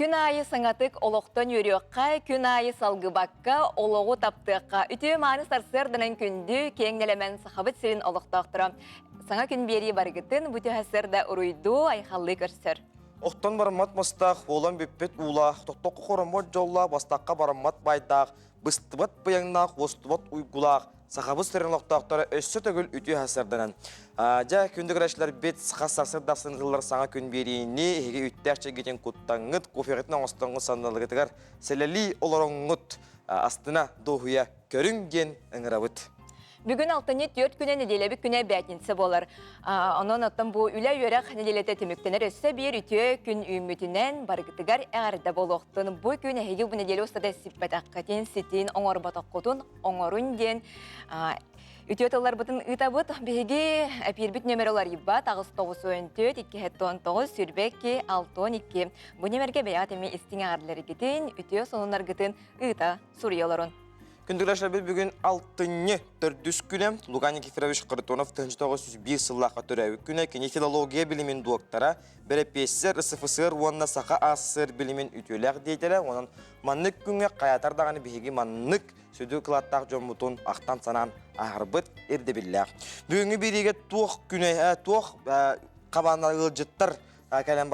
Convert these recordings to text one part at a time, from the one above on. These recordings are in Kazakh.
Күн айы саңатык олоқтан өріққа, күн айы салгыбаққа, олоғу таптыққа. Үті маны сарсырдынан күнді кеңнелемен сақабыт сирин олоқтақтыра. Саңа күн бері барғытын бұты әсірді ұруйду айқаллы көрсір. Оқтан барамат мастақ, олан беппет ула, тоқтоқы қорамат жолла, бастаққа барамат байдақ, бұстыбат бұяңнақ, остыбат уйгулақ, сақабыт сирин олоқтақтыра өссі төгіл үті әсірдінен. Жа күнді көрәшілер бет сақасақсырдақсын жылдар саңа күн берейіне еге үттәшче кетен құттаңғыт, кофеғетін оңыстыңғы сандалығытығар сәләлі оларыңғыт астына доғуя көрінген ұңырабыт. Бүгін 6-4 күнен неделебі күне бәтінсі болар. Онын оттан бұл үлі өрәқ неделеті түміктенер өссі бір үті күн үмітінен барғытығар әғарда болуқтын. Бұл күн әйгі бұл неделі ұстада сиппатаққатын, сетін, оңыр батаққытын, оңырын ден. Үтіоталар бұтын ұтабыт, бәйгі әпірбіт нөміролар еббат, ағыз 9-14, 2-19, сүрбәкке 6-12. Бұл нөмерге бәйат әме істің ағарлары кетін, үтіо сонынлар кетін ұта сұрыяларын. Күндігіләшілер біз бүгін 6-ні түрдіс күні Лугани Кефирович Қырытонов 1901 сыллаққа түрәуі күні кене филология білімен дуақтара бірі песір, СФСР, онына сақа асыр білімен үтеләқ дейтелі. Оның маннық күнге қаятардағаны бейгі маннық сөді қылаттақ жон мұтын ақтан санан ағырбыт ерді білләқ. Бүгінгі береге туық күні, туық қабанна ғылжыттар кәлем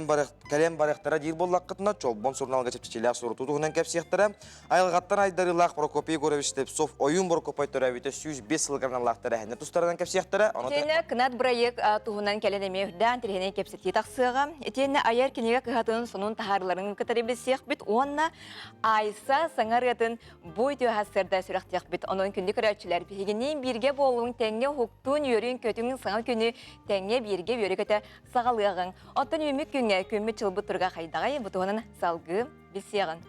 барықтара дейір боллаққытына чолбон сұрналға чепчелек сұрыту тұғынан кәпсияқтара. Айылғаттан айдарылақ Прокопий Горович Тепсов ойын Прокопай төрәуеті 105 сылғарналақтары әне тұстарынан кәпсияқтара. Тені кінат бұрайық тұғынан кәлемеме үрден тірхене кәпсетке тақсыға. Тені айар кенеге қығатының сонын тағарларын кітары бесек біт. Онына айса саңарғатын бұй түйәсірді сүрақтияқ біт. Оның күнді көрәтшілер бігінен бірге болуын тәңге хуқтуын өрін көтінің саңа күні тәңге бірге өрекеті сағалығын. Оттан өмік күнге көмі чылбы тұрға қайдағай бұтығының салғы бесеғын.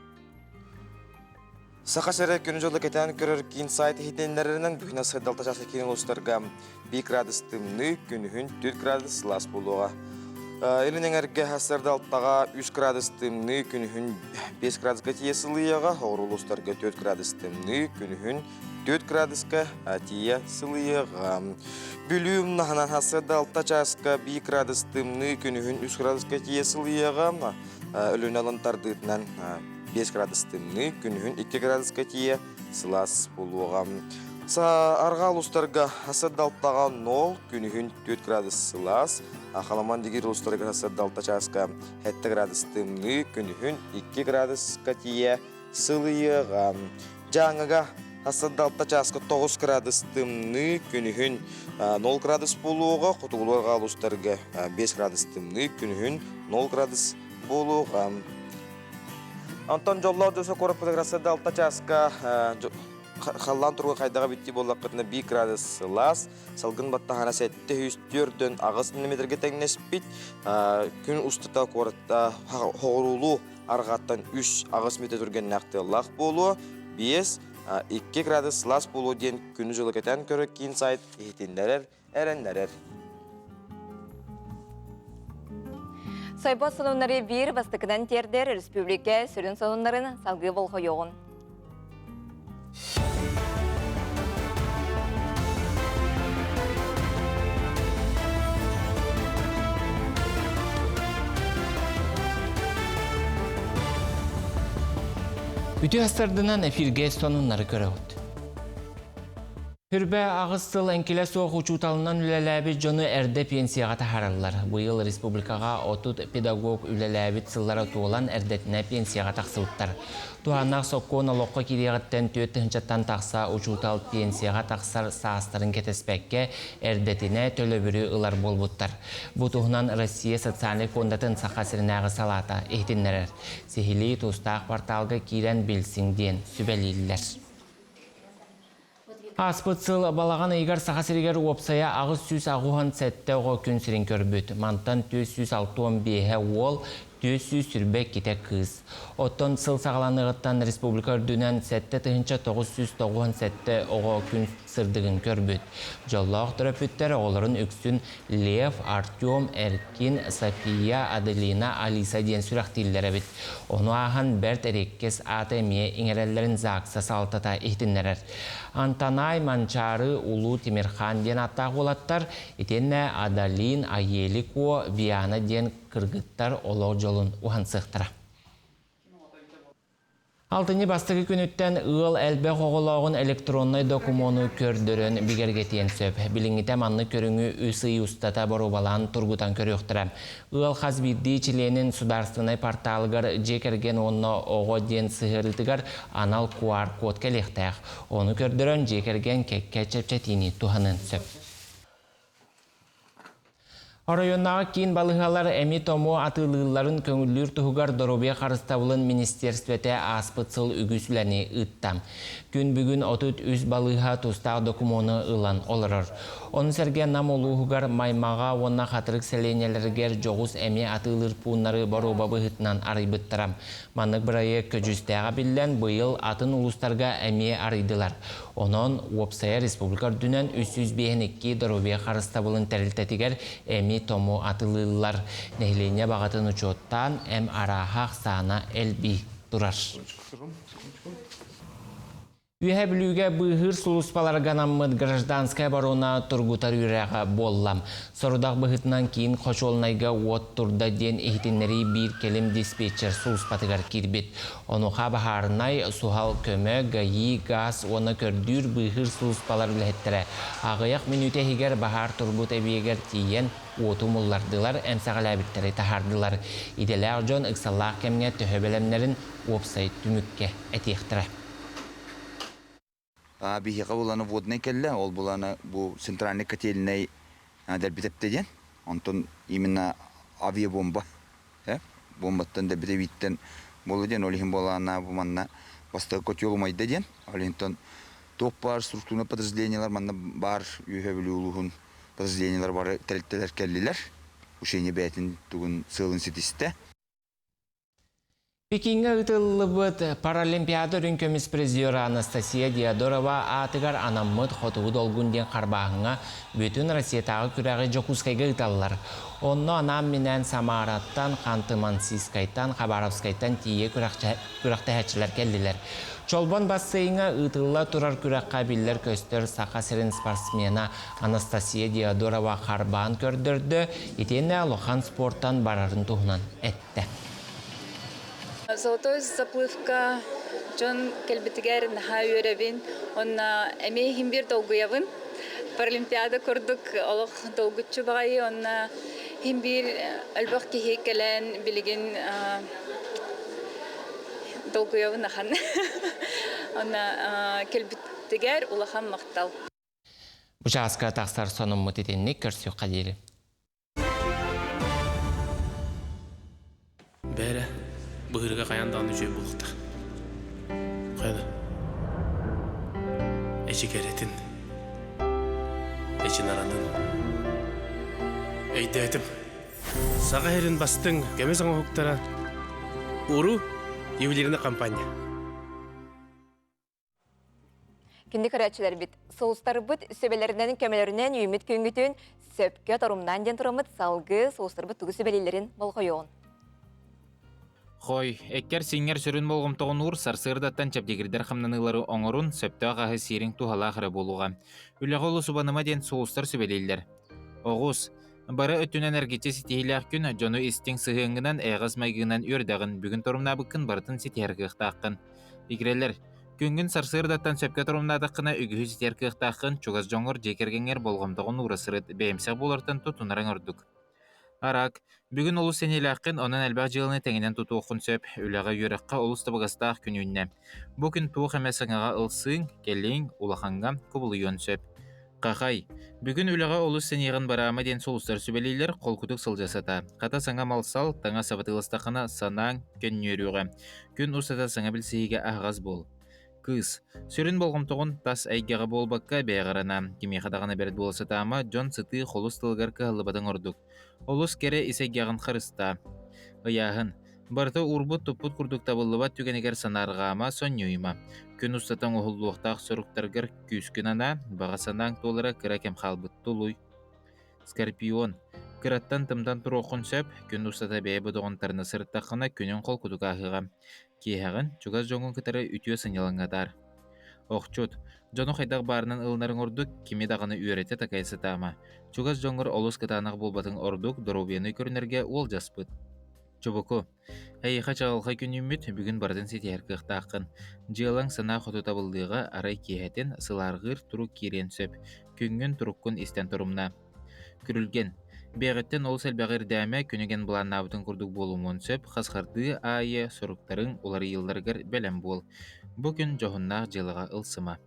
Сақа сәрі күні жолы кетен көрір кейін сайты хетенлерінің бүгіне сәйдалта жасы кейін ұлыстарға 2 градус тымны күнігін 4 градус лас болуға. Елінен әрге әсірді алттаға 3 градус тымны күнігін 5 градусқа тиесіліяға, ауыр ұлыстарға 4 градус тымны күнігін 4 градусқа тие сылыяға. Бүлім нағынан әсірді алта жасқа 2 градус тымны күнігін 3 градусқа тие сылыяға. Өлін алынтардығынан 5 градус тымны күнігін 2 градусқа тие сылас болуға. Арға ұлыстарға әсірді алттаға 0 күнігін 4 градус сылас. Ақаламан дегер ұлыстарға әсірді алта жасқа 7 градус тымны күнігін 2 градусқа тие сылыяға. Жаңыға Асырды алта жасқа 9 градус тымны күнігін 0 градус болуға, құтығыларға алыстарға 5 градус тымны күнігін 0 градус болуға. Антон жоллау дөсі қорықпыдық асырды алта жасқа қаллан тұрғы қайдаға бітті болаққытына 2 градус лас, салғын баттағана сәтті үстерден ағыз миллиметрге тәңнес бит, күн ұстыта қорытта хоғырулу арғаттан 3 ағыз метр түрген нәқті лақ болуы, 2 градус лас болу ден күні жылы кетен көрі кейін сайт ехетендерер, әрендерер. Сайбот сонунлары бір бастықынан тердер республика сүрін сонунларын салғы болғы yoğun. Үті астардынан эфирге сонунлары көрәуд. Хүрбә ағыстыл әнкелі соқ учуталынан үләләбі жоны әрді пенсияға тахаралар. Бұйыл республикаға 30 педагог үләләбі сыллары туылан әрдетіне пенсияға тақсыуыттар. Туғанақ соққуын алоққа кереғіттен төттігіншаттан тақса учутал пенсияға тақсар сағыстарын кетеспәкке әрдетіне төлі бүрі ұлар болбуттар. Бұтуғынан Россия социальный фондатын сақасырынағы салата ехтенлерер. Сехили тұстақ порталға кейрен білсіңден сүбәлейлілер. Аспытсыл балаған егер сақасырегер опсая ағыз сүз ағуған сәтті оғы күн сірін көрбіт. Мантан 465 ол 400 сүрбек кете қыз. Оттон сыл сағаланығыттан республика үрдінен сәтті тұхынша 990 сәтті оғы күн сырдығын көрбіт. Жоллақ түрөпіттері оларын үксін Лев, Артем, Эркин, София, Аделина, Алиса ден сүрақтилері біт. Оны ағын бәрт әреккес АТМ еңерелерін зақса салтата ехтінлерер. Антанай, Манчары, Улу, Тимирхан ден аттақ олаттар, етенне Адалин, Айелико, Виана ден кыргыттар олор жолун ухансыктыра. Алтыны бастығы күніттен ыл әлбе қоғылауын электронный документу көрдірін бігергетен сөп. Біліңіте манны көріңі үсі ұстата борубалан тұргутан көріқтірі. Ыл қазбирді чиленін сударстынай порталығар жекерген онына оғы ден сығырытығар анал QR код кәлектәқ. Оны көрдірін жекерген кекке чепчетini туханын сөп. Орайоннаға кейін балығалар әмі тому атылыларын көңілдер тұғығар доробия қарыстауылын министерствете аспытсыл үгісіләне ұттам. Күн бүгін отыт үз балыға тұстағы документу ұлан олырыр. Оның сәрген нам олуғығар маймаға онна қатырық сәленелергер жоғыз әмі атылыр пұнлары баруба бұғытынан арайбыттырам. Манық бірайы көжістәға білден бұйыл атын ұлыстарға әмі арайдылар. Onun Wopsaya Respublikar dünen 352 doробия қарыстауылын тәрілтетігер әмі tomu atılırlar. Nehliğine bağıtın uçottan em arahaq sana elbi durar. Ühe bilüge bıhır suluspalar ganamıd gражданская barona turgutar yüreğe bollam. Sorudaq bıhıtından kiyin koşolnayga ot turda den ehtinleri bir kelim dispetcher suluspatıgar kirbet. Onuqa baharnay suhal köme gayi gaz ona kördür bıhır suluspalar bilettere. Ağayak minüte higer bahar turgut ebeger tiyen otumullardılar emsağalabitleri tahardılar. İdeler John ıksallah kemine töhöbelemlerin website tümükke etiyektere. Бихиға боланы водный келі, ол боланы бұл центральный котельный дәрбітептеден. Онтон именно авиабомба. Бомбаттан дәрбітевиттен болыден, олихин боланы бұманна бастығы котел умайды ден. Олихинтон топ бар, структурный подразделениялар, манна бар үйхәбілі ұлығын подразделениялар бар тәріттелер кәлілер. Ушейне бәйтін түгін сылын сетісті. Пекинге ытылыбыт Паралимпиада рүнкөміс президиора Анастасия Диадорова атыгар анаммыт хотуғы долгунден қарбағыңа бүтін Россиятағы күрәғі жокускайға ыталылар. Онны анам менен Самараттан, Ханты-Мансийскайтан, Хабаровскайтан тие күрәқті әчілер келділер. Чолбон бассейңа ытылла тұрар күрәққа білдер көстер сақа сірін спортсмена Анастасия Диадорова қарбағын көрдірді, етені Лохан спорттан барарын тұғынан әтті. Золотой заплывка Джон Кельбетигер наха юревин, он эми химбир долгуявын. Паралимпиада курдук олох долгучу багай, он химбир албах кихекелен билигин долгуявын нахан. Он Кельбетигер улахан мактал. Бужаска тақсар соным мұтетенне көрсі қадері. Бәрі. Бұғырға қаяндағыны жөй болықтар. Қайда? Әші кәретін. Әші нарадың. Әйді әтім. Саға әрін бастың кәме саңа хоқтара. Уру евлеріне компания. Кенді көрәтшілер бит. Соғыстар бұд сөбелерінен кәмелерінен үймет көңгітін сөпке тұрымдан ден тұрамыд салғы соғыстар бұд түгі сөбелелерін болғайуын. Хой, эккер сиңер сүрін болғымтығын ұр сарсырдаттан чапдегірдер қамнанылары оңырын сөпті ағағы сирин тухала қыры болуға. Үліғі олы субаныма ден соғыстар сөбелейлер. Оғыз, бары өттінен әргетсе сетейлі күн жону істің сығыңынан әғыз майғынан өрдіғін бүгін тұрымнабықын барытын сетергі Игрелер, күнгін сарсырдаттан сөпке тұрымнадықына үгіхі сетергі ұқтақын чуғыз жоңыр жекергенер болғымтығын ұрысырыд бәйімсек болартын тұтынырың ұрдық. Арак, бүгін олыс сенеләқін онын әлбәқ жылыны тәңінен тұту оқын сөп, үліға үйіріққа олыс табығастақ күнінне. Бұ күн туық әмәсіңіға ылсың, келің, улақанға көбілуын сөп. Қақай, бүгін үліға олыс сенеғін барама ден солыстар сөбелейлер қол күтік сылжасата. Қата саңа малсал, таңа сабатылыстақына санаң көн өріуға. Күн ұстата саңа білсейге ағаз бол. Кыз, сүрін болғымтығын тас әйгеға болбаққа бәйғарана. Кеме қадағына бәрді боласы тама, Джон сыты қолыс тылғар кығылыбадың ұрдық. Олыс кәрі исәгеғын қырыста. Ұяғын, барты урбут тұппут күрдік табылыба түгенегер санарғама сон нүйма. Күн ұстатан оғылуқтақ сұрықтарғыр күскін ана, баға санаң толыра кіра кем қалбыт тұлуй. Скорпион, кіраттан тымдан тұр оқын сөп, күн ұстата бәйі бұдығын сырттақына күнін қол күдік ағыға. Кейхағын, чугаз жоңын кітары үтіе сынялыңадар. Охчут, жону хайдаг барынан ылнарын ордук, кими дағаны үйрете такайсы тама. Чугас жоңғыр олус кытанақ болбатын ордук, доробияны көрінерге ол жаспыт. Чубуку, әйіға чағалға күнімміт бүгін бардын сетер кықтақын. Жылың сына құты табылдыға арай кейхетін сыларғыр тұру керен сөп, күнгін тұруккун истен тұрумна. Күрілген, бәғіттен ол сәлбәғір дәмі күніген бұлан набытын күрдік болуын сөп, қасқарды айы сұруқтарын олары елдергер бәлем бол. Бүгін жоғыннақ жылыға ылсыма.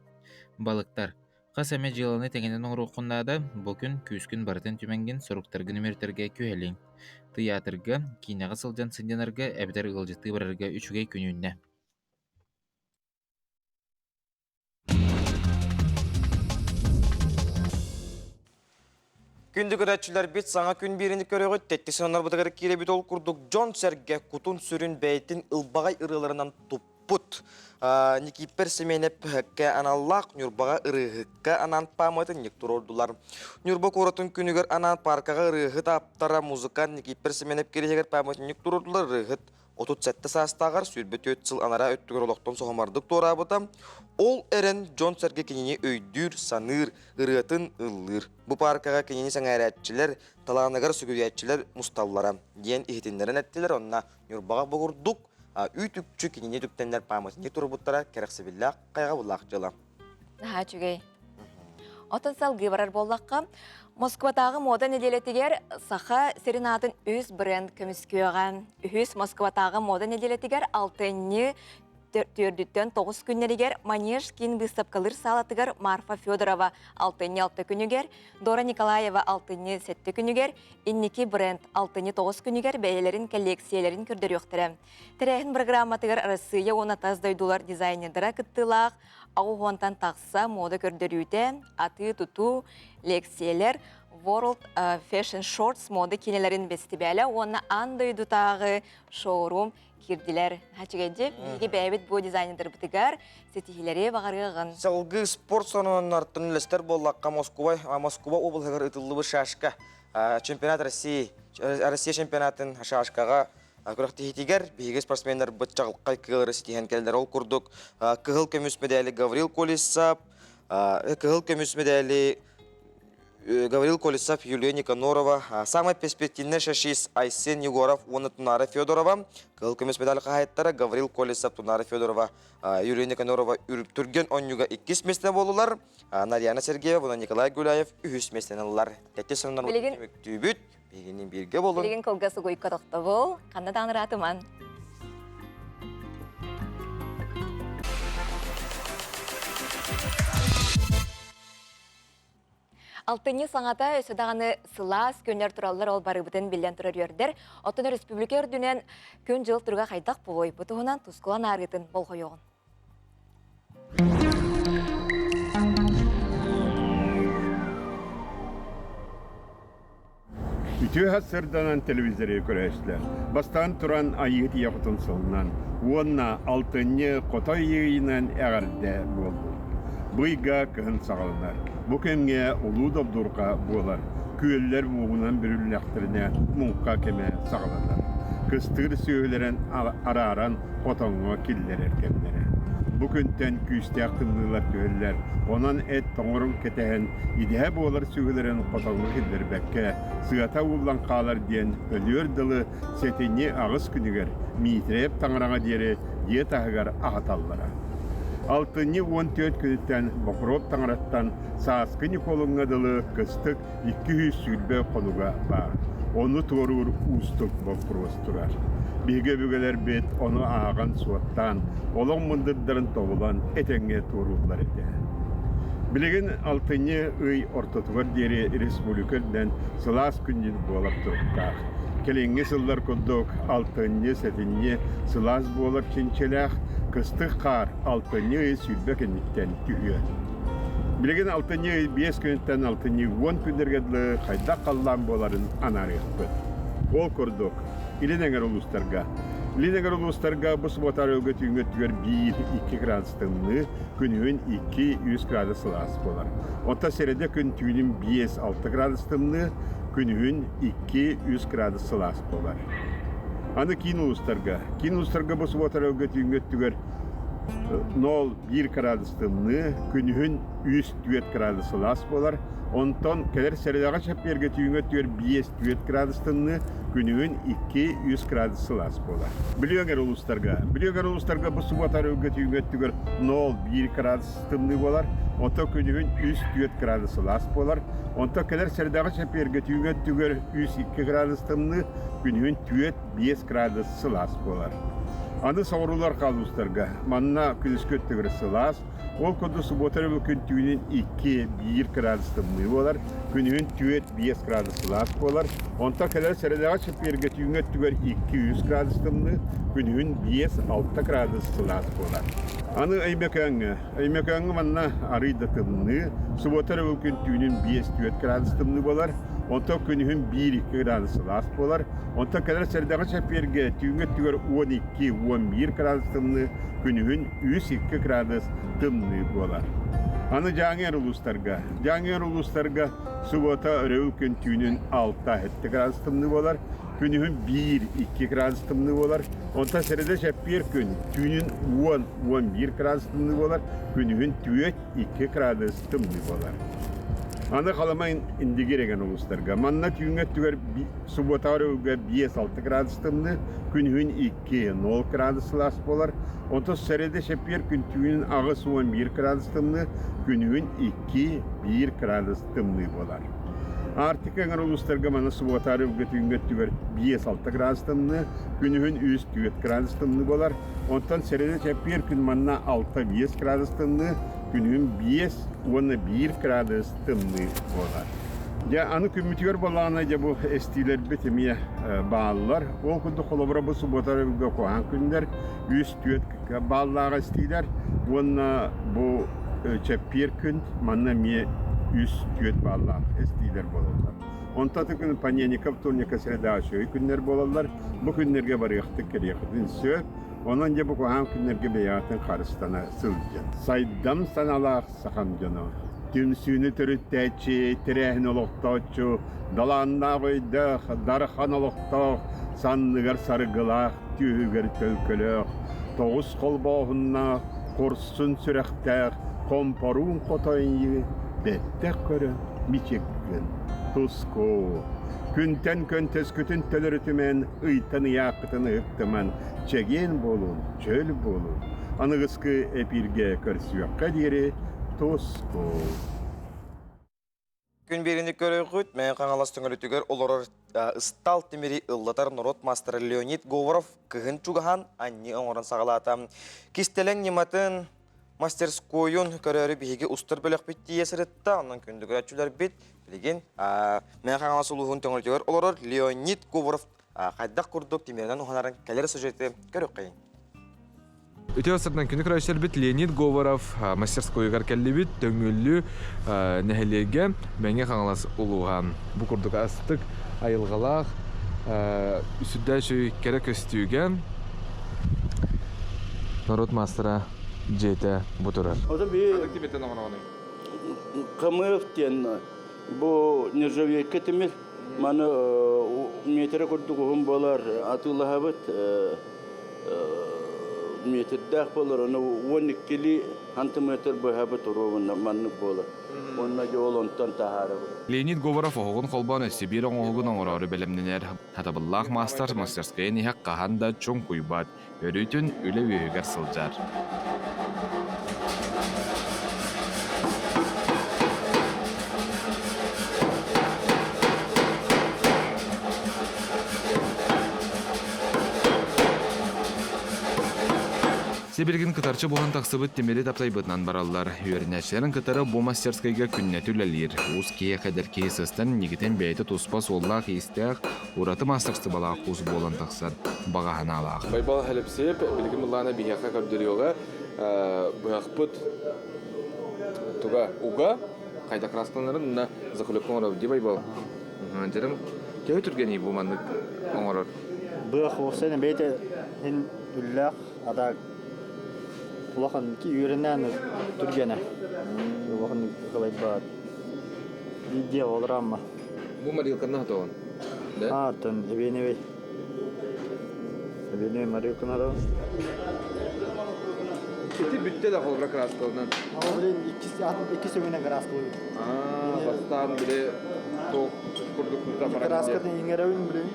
Балықтар, қас әме жылыны тәңенен оңруқыннады, бүгін күскін бартын түменген сұруқтаргын өмертерге күйелің. Театрга, кинеға сылжан сынденарға әбдер ғылжыты барарға үшіге күнінне. Күнді көрәтшілер бет саңа күн беріні көріғі тәттесін онар бұдығыр келебет ол күрдік Джон Сәрге құтын сүрін бәйтін ылбағай ырыларынан тұппыт. Никипер семенеп хәккә аналлақ нүрбаға ырығыққа анан паматын нектур ордулар. Нүрба қоратын күнігер анан паркаға ырығыт аптара музыкан Никипер семенеп керегер паматын нектур ордулар ырығыт. 37 састағар сүрбет өтсіл анара өттігір олықтың соғымардық торабыта. Ол әрін Джон Сәрге кенені өйдүр, саныр, ырығытын ыллыр. Бұ паркаға кенені сәңәрәтчілер, таланығар сүгірәтчілер мұсталлара. Ден ихетіндерін әттілер, онына нүрбаға бұғырдық. Үйтүкчү кенене түптенлер паматыне турбуттара керексебиллак кайга булак жыла. Чүгей. Отын салғы барар боллаққа, Москватағы мода неделетігер саха серенатын өз бренд көміскөған. Өз Москватағы мода неделетігер 6-ні төрдіттен 9 күннерігер Манеж кин выставкалыр салатыгар Марфа Федорова 6-ні 6 күнігер, Дора Николаева 6-ні 7 күнігер, Инники бренд 6-ні 9 күнігер бәйелерін коллекциялерін көрдер өқтірі. Тірәйін программатыгар арасыя оны таздайдулар дизайнердара кыттылақ, ауғуантан тақса мода көрдерүйді, аты тұту, лекциялер, World Fashion Shorts мода кинелерін бестібәлі, оны андайдутағы шоурум кирдилер. Хачыгайджи, биги бәйбет бұл дизайнер бұтығар, сетихилері бағарғығын. Салғы спорт сонуын артын үлестер боллаққа Москва облығығыр ұтылы бір шашқа. Чемпионат Россия чемпионатын шашқаға күріқті хетігер, бейгі спортсмендер бұтчағылқай кығылыры сетихен кәлдер ол күрдік. Кығыл көміс медалі Гаврил Колесап, кығыл көміс медалі Гаврил Колесов, Юлия Никанорова, самый перспективный шашист Айсен Егоров, он Тунара Федорова, кылкымыз медаль қағайттары Гаврил Колесов, Тунара Федорова, Юлия Никанорова, Түрген онюга 2 местен болулар, Нарьяна Сергеева, Николай Гуляев 3 местен алылар. Тәтте сонынан өттүбіт, бегенен берге болын. Білеген кылғасы қойыққа тоқты бол, қаннадан ратыман. Алтыны саңата өсідағаны сылас көнер туралылар ол барыбытын білден тұрар өрдер. Отыны республика өрдінен көн жыл тұрға қайдақ болой. Бұтығынан тұскылан арғытын бол қойуғын. Үтіе хасырданан телевизоры көрәшілер. Бастан тұран айыт яқытын солынан. Онна алтыны қотай ейінен әғірді болды. Бұйға кығын сағалынар. Бұкенге ұлу добдурға болар. Күйелер мұғынан бүріліқтіріне мұңқа кеме сағаланар. Кыстыр сөйлерін араран қотонға келдер әркемдері. Бұкінтен күйісті ақтымдылар күйелер. Онан әт тоңырын кетәген идея болар сөйлерін қотонға келдер бәкке. Сығата ұлан қалар ден өлер дылы сәтіне ағыз күнігер. Мейтреп таңыраңа дері де тағығар ағаталлара. 6-ні 14 күніттен Бақыров таңыраттан саасқы Николыңға дылы кыстық 200 сүрбе қонуға бар. Оны торуыр ұстық Бақырос тұрар. Беге бүгелер бет оны аған суаттан, олың мұндырдарын тоғылан әтенге торуылар еті. Білеген 6-ні үй ортотығыр дері республикерден сылас күнден болап тұрықтақ. Келеңге сылдар күндік 6-ні сәтінне сылас болап ченчеләқ, кыстық қар 6-ні сүлбе кенеттен түйі. Білеген 6-ні 5 күнттен 6-ні 10 күндергеділі қайда қаллан боларын анарық бұд. Ол күрдік. Иленеңер ұлыстарға. Иленеңер ұлыстарға бұс ботар өгі түйінгеттігер 1-2 градустыңны күнігін 2-3 градус сылас болар. Онта середе күн түйінім 5-6 градустыңны күнігін 2-3 градус сылас болар. Аны кейін ұлыстарға. Кейін ұлыстарға бұс ботар өгі түйінгеттігер 0,1 gradustımны, күнүһүн 3-4 gradus ылас болар. Онтон келер середага чепперге түйүнгө түйөр 5-4 gradustымны, күнүһүн 2-3 gradus ылас болар. Билөгер улустарга бу суботар өгө түйүнгө түйөр 0,1 gradustымны болар. Онто күнүһүн 3-4 gradus ылас болар. Онто келер середага чепперге түйүнгө түйөр 3-2 gradustымны, күнүһүн 4-5 gradus ылас болар. Аны сауырулар қалыстарға, манна күніскөт түгірі сылас, ол көді суботары бұл күн түйінен 2-1 градустымны болар, күнігін 4-5 градус сылас болар, онта кәлер сәрелеға шыпперге түйінге түгір 200 градустымны, күнігін 5-6 градус сылас болар. Аны әймекәңі манна арыйдатымны, суботары бұл күн түйінен 5-4 градустымны болар, онта күнігін 1-2 градус сылас болар, онта кәлер сәрелеға шыпперге түйінге түгір 12-11 градустымны, күнігін 3-2 градус тымны болар. Аны жаңер улустарга субота өрөү күн түйінен 6-7 градустымны болар, күнігін 1-2 градустымны болар, онта сәреле шәппер күн түйінен 10-11 градустымны болар, күнігін 4-2 градустымны болар. Аны қаламайын индигереген улустарга. Манна түйінге түгер субота өрөүгө 5-6 градустымны, күнігін 2-0 градус лас болар, онта сәреле шәппер күн түйінен ағыс 11 градустымны, күнігін 2-1 градустымны болар. Артық әңір улустарга мана суботары үгітігінгі түгер 5-6 градустымны, күнігін 3-4 градустымны болар. Онтан сәрелі чәппер күн манна 6-5 градустымны, күнігін 5-1 градустымны болар. Аны күмітігер болағына бұл әстейлер бітіме бағалылар. Ол күнді қолыбыра бұл суботары үгі қоған күндер 3-4 бағалыға әстейлер. Онына бұл чәппер күн манна ме 3-4 бағалыға әстейлер болалар. Онтаты күн паненика, вторника, среда, шөй күндер болалар. Бұл күндерге бар еқті кереқетін сөп. Онан де бұл қоған күндерге бәйятын қарыстана сылжан. Сайдам саналақ сақам жаны. Түмсүні түріттәчі, тірәхін олықтачу, даланна бойдық, дархан олықтақ, санныгар сарғылақ, түйігер төлкілік, тоғыз қолбағынна, қорсын сүрәқтәқ, қомпаруын қотайын, бәттәк көрі, мичеккін, тұсқо. Күнтен көнтес күтін төлірітімен, ұйтын яқытын ұқтыман, чеген болуын, чөл болуын. Анығысқы әпірге көрсіуаққа дері, Тоско. Күн берінде көрігіт, мән қаңаластың өлітігер олар ұстал темері ұллатар Нұрот мастер Леонид Говоров кігін чуғахан анне оңырын сағалатам. Кистелен нематын мастерскойын көрері бейге ұстыр бөлік бітті есірітті, онын күндігір әтчілер біт. Білеген, мән қаңаласы ұлығын төңілтігер олар Леонид Говоров қайдақ күрдік темерінен оғанарын кәлері сюжеті көрік қайын. Үтеосырдан күні күрәшер бит Леонид Говоров мастерскойгар кәлі бит төңілі нәхелеге мәңе қаңылас ұлуған. Бұ күрдік астық айылғалақ үсүдді шөй керек өстүйген Народ мастера жеті бұтырар. Қамырықтен бұл нержавейке темір маны метрі күрдік ұғым болар атылыға бұт метрдәк болар, оны 12 кили сантиметр бойхабы тұруын манны болар. Онна жол онтан тахары болар. Леонид Говоров оғын қолбаны Сибир оңығын оңырары бәлемненер. Хатабыллақ мастер мастерскайын иәк қағанда чоң құйбат. Өрүтін үлі өйігер сылжар. Себерген кытарчы болған тақсыбыт темелі таптайбытынан баралар. Үйерінәшілерін кытары бұл мастерскайға күнне түләлер. Уыз кие қадар кейсістен негітен бәйті тұспас оллақ естіғ ұраты мастерсты балақ қуыз болан тақсар бағағына алақ. Байбал әліпсеп, білгім ұллағына бейхаққа көрдіріуға бұяқпыт тұға ұға қайда қырасқанларын ұна зақылыққа оңырау де байбал. Жерім, кеу түрген ей бұл маңдық оңырар? Бұяқ оқсайын бәйті үлләқ адақ Улахан ки үйренен түргені. Улахан қалай бад. Видео олрамма. Бұл марилканы хатуын? Артын, эбеневей. Эбеневей марилканы хатуын. Ити бүтте да холбра краскалынан. Ama bilin iki sövüne gras koyuyor. Бастан биле тоқ курдук мутафара. Graskadın ingerevin bilin.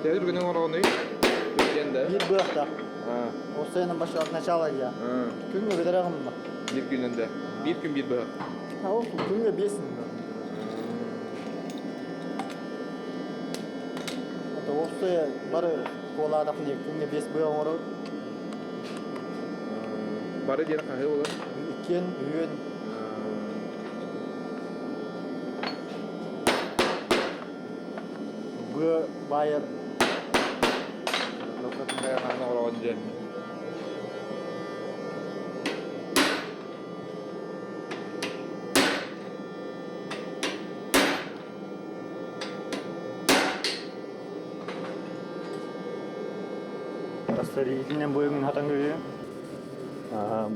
Тәдір күнің орауны өткенде. Bir bırakta. O senin başına начало ya. Күнгө бедерагым бар. Bir gününde. Bir gün bir bırak. Ha o күнгө бесин. Ата осы бары кола адафын күнгө 5 быгы орау. Бары дені қағай olur. Иккен үйен. Быгы байыр. Lokatın dayanağına oravınca. Rastları itinden boyun hatan görüyor.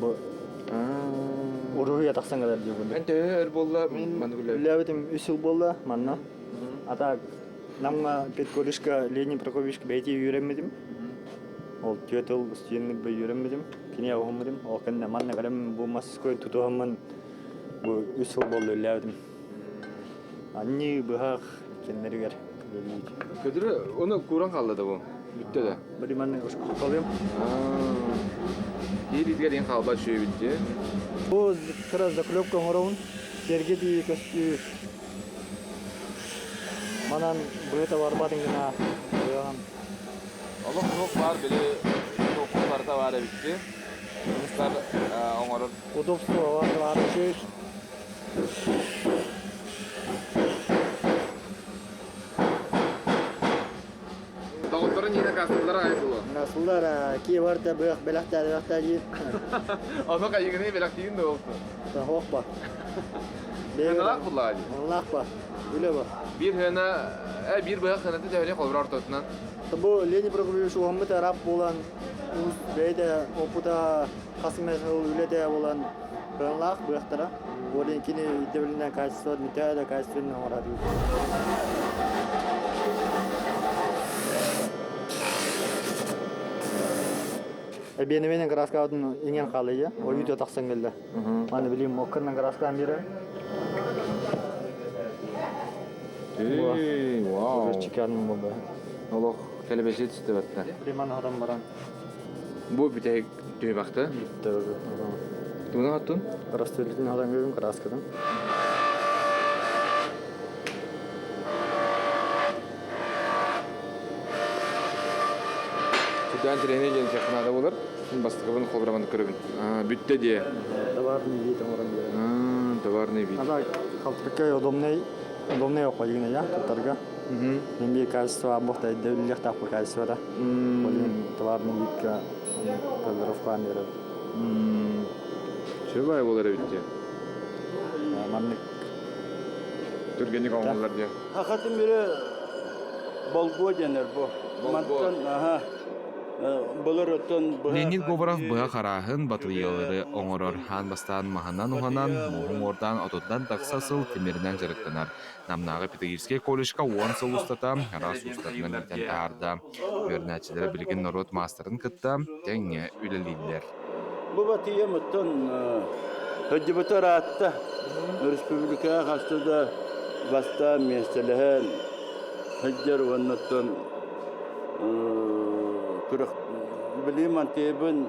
Bu uruya taksan kadar diyor bunda. Ben de bolla manugule. Лявитим үсіл болды, манна. Ата намға Петколишка Ленин Прокопьевичка бәйте үйренмедім. Ол түйетіл стүйенлік бәй үйренмедім. Кене оғымдым. Ол кәнне манна кәрем бұл масыской тұтуғымын бұл үсіл болды лявитим. Анни бұғақ кенлерігер. Kötürü onu kuran kaldı da bu. Bitti de. Бір манна ұшқы қалым. İyi dizgerin kalba şöyle bitti. Бұл қыраз заклепка ғырауын. Серге дейі көсті. Манан бұғыта барбадың гына. Allah çok var böyle topuklarda var ya bitti. Yunuslar onların. Удобство var şey. Dağıtların yine kastılara ait olur. Nasıllar ki var da bırak belakta değil. Ama kayıgını belak değil de oldu. Hoppa. Hınalar kullanıyor. Hoppa. Öyle bak. Bir hına bir bırak hınatı devre kovrar tutnan. Bu Leni Prokopyevich oğamı taraf olan beyde opuda Kasımesol öyle de olan hınlak bıraktara. Onun kini devrinden kayıtsız var, müteahhide kayıtsızın var diyor. Benim kraskadın ingen kalı ya. O video taksan geldi. Hani bileyim okkanın kraskan biri. Wow. Çıkardım bu be. Allah kelebeşi çıktı batta. Liman adam baran. Bu bir tek tüy baktı. Bitti öyle. Bunu attın? Krastölütün adam görüyorum kraskadan. Şuradan trene gelin çakmada olur. Şimdi bastıkabını kolbramanı körübün. Bitti diye. Товарный вид оңырын береді. Товарный вид. Ада қалтырыққа удобный оқы егіне, я, тұттарға. Менбе качество абоқта дәулілік тақпы качество да. Олин товарный видка кодировкаан береді. Шөбай болар битте. Манник. Түргенік оңғылар де. Хақатын бері болго денер бұл. Мантан, Леонид Говоров бұға қарағын батылиялары оңырыр хан бастан маханнан ұғанан, мұғын ордан ототтан тақсасыл темірінен жырықтанар. Намнағы Педагогический колледжка 10 сыл ұстата, рас ұстатынан ертен тағарда. Өрнәтшілері білген народ мастерын кітті, тәңе үлілілер. Бұл батыя мұттан хөджібітер атты. Республика қастыда баста местеліген хөджер оннаттан Kırık bileyim antebin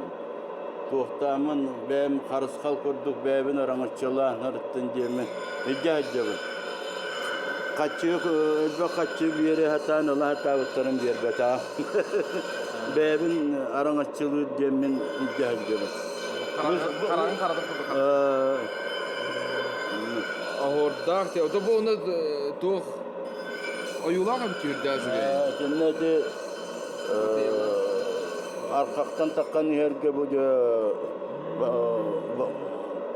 tohtamın benim karıskal kurduk benim aranışçılar narıttın diyemin icacabı kaçıyor elbe kaçıyor bir yere hatan Allah hata utarım bir beta benim aranışçılığı diyemin icacabı Karanın karadık kurduk. Ahordak te o da bu onu toh ayulağa bitiyor dersi. Cenneti Arkaktan takkan herge bu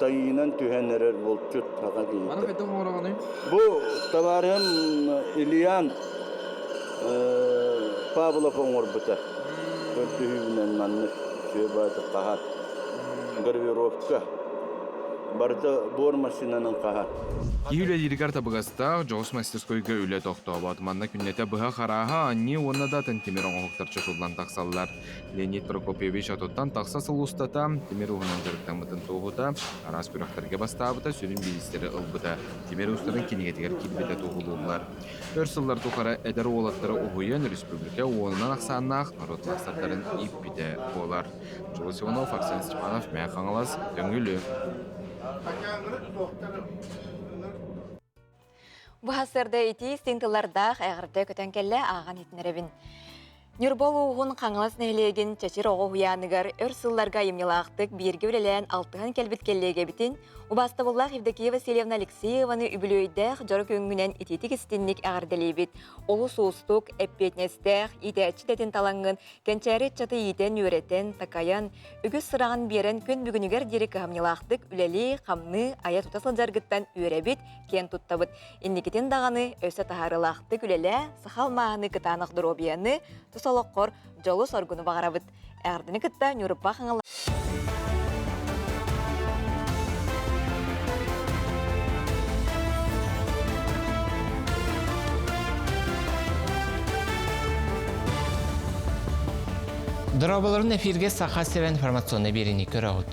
tayinen tühenerer bolçut hakiki. Bana fayda mı oranı? Bu tavarım İlyan Pavlov orbita. Öldüğünden manlık şöbata qahat. Garvirovka. барыта бор машинаның қаһар. Киюле диригар табыгастақ жоғыс мастерскойга үле тоқтауы. Манна күннете бұға қараға анни онна датын темир оңықтар чошулдан тақсаллар. Леонид Прокопьевич атоттан тақсасыл ұстата, темир ұғынан жүріктен мұтын тоғыта, арас бұрақтарға бастабыта сүрін бейістері ұлбыта. Темир ұстарын кенегетігер келбеті тоғылулар. Өрсыллар тұқара әдір олаттары ұғыйын республика оңынан ақсаннақ народ мақсаттарын иппеті болар. Жылы Сионов, Арсен Степанов, Мәқ Аңалас, Дөңгілі. Бұхасырда еті стентылардақ әғірді көтен келі аған етінеребін. Нюрбол уғын қаңылас нәйлеген чачыр оғы хуяныгар өрсылларға емнелақтық бірге өлелән алтыған кәлбіт келлеге бітін, Убаста боллақ Евдокия Васильевна Алексееваны үбілөйдәқ жорық өңінен итетік істіннік ағырдалейбет. Олы соғыстық, әппетнестәқ, итәчі тәтін талаңын, кәнчәрет чаты етен өретін, такаян, үгіз сырағын берін күн бүгінігер дерек қамнелақтық үләлі, қамны, ая тұтасыл жарғыттан өрәбет, кен тұттабыт. Иннекетен дағаны өсі тахарылақтық үләлі, сақал мағаны кытанық дұробияны, тұсалыққор жолы соргуны бағарабыт. Әғірдіні кытта нүріппа қаңылы. Дроболарын эфирге сақа сирен информационный берini көрәғыд.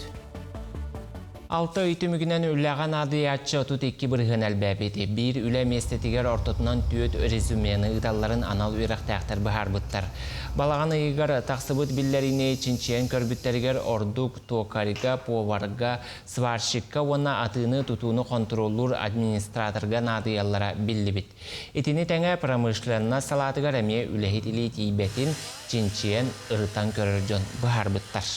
6 үйтімігінен үлләған ады ятчы отут 2 бірғын әлбәбеті. Bir үлә местетігер ортотынан түйет резюмені ұдаларын анал үйрақтақтар бұхар бұттар. Балаған ұйығар тақсыбыт білдеріне чинчиен көрбіттерігер ордук, токарика, поварға, сварщикка, оны атыны тұтуыны контроллур администраторға надыяллара білді біт. Етіні тәңі промышленна салатығар әме үләхетілі тейбетін чинчиен ұрытан көрір жон бұхар бұттар.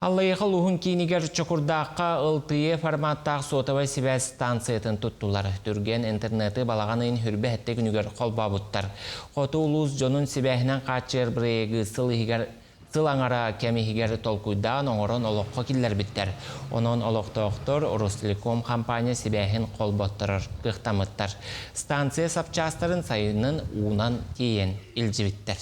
Аллайықыл ұғын кейінігер чокурдаққа ылтые форматтақ сотавай сибәс станциятын тұттылар. Түрген интернеті балағанын хүрбе әтті күнігер қолба бұттар. Қоты ұлыз жонын сибәхінен қатшыр бірегі сыл аңара кәмігер толкуйдан оңырын олыққа келдер біттер. Оның олықтақтыр Ростелеком компания сибәхін қолбаттырыр қықтамыттар. Станция сапчастарын сайының уынан тейен илжі біттер.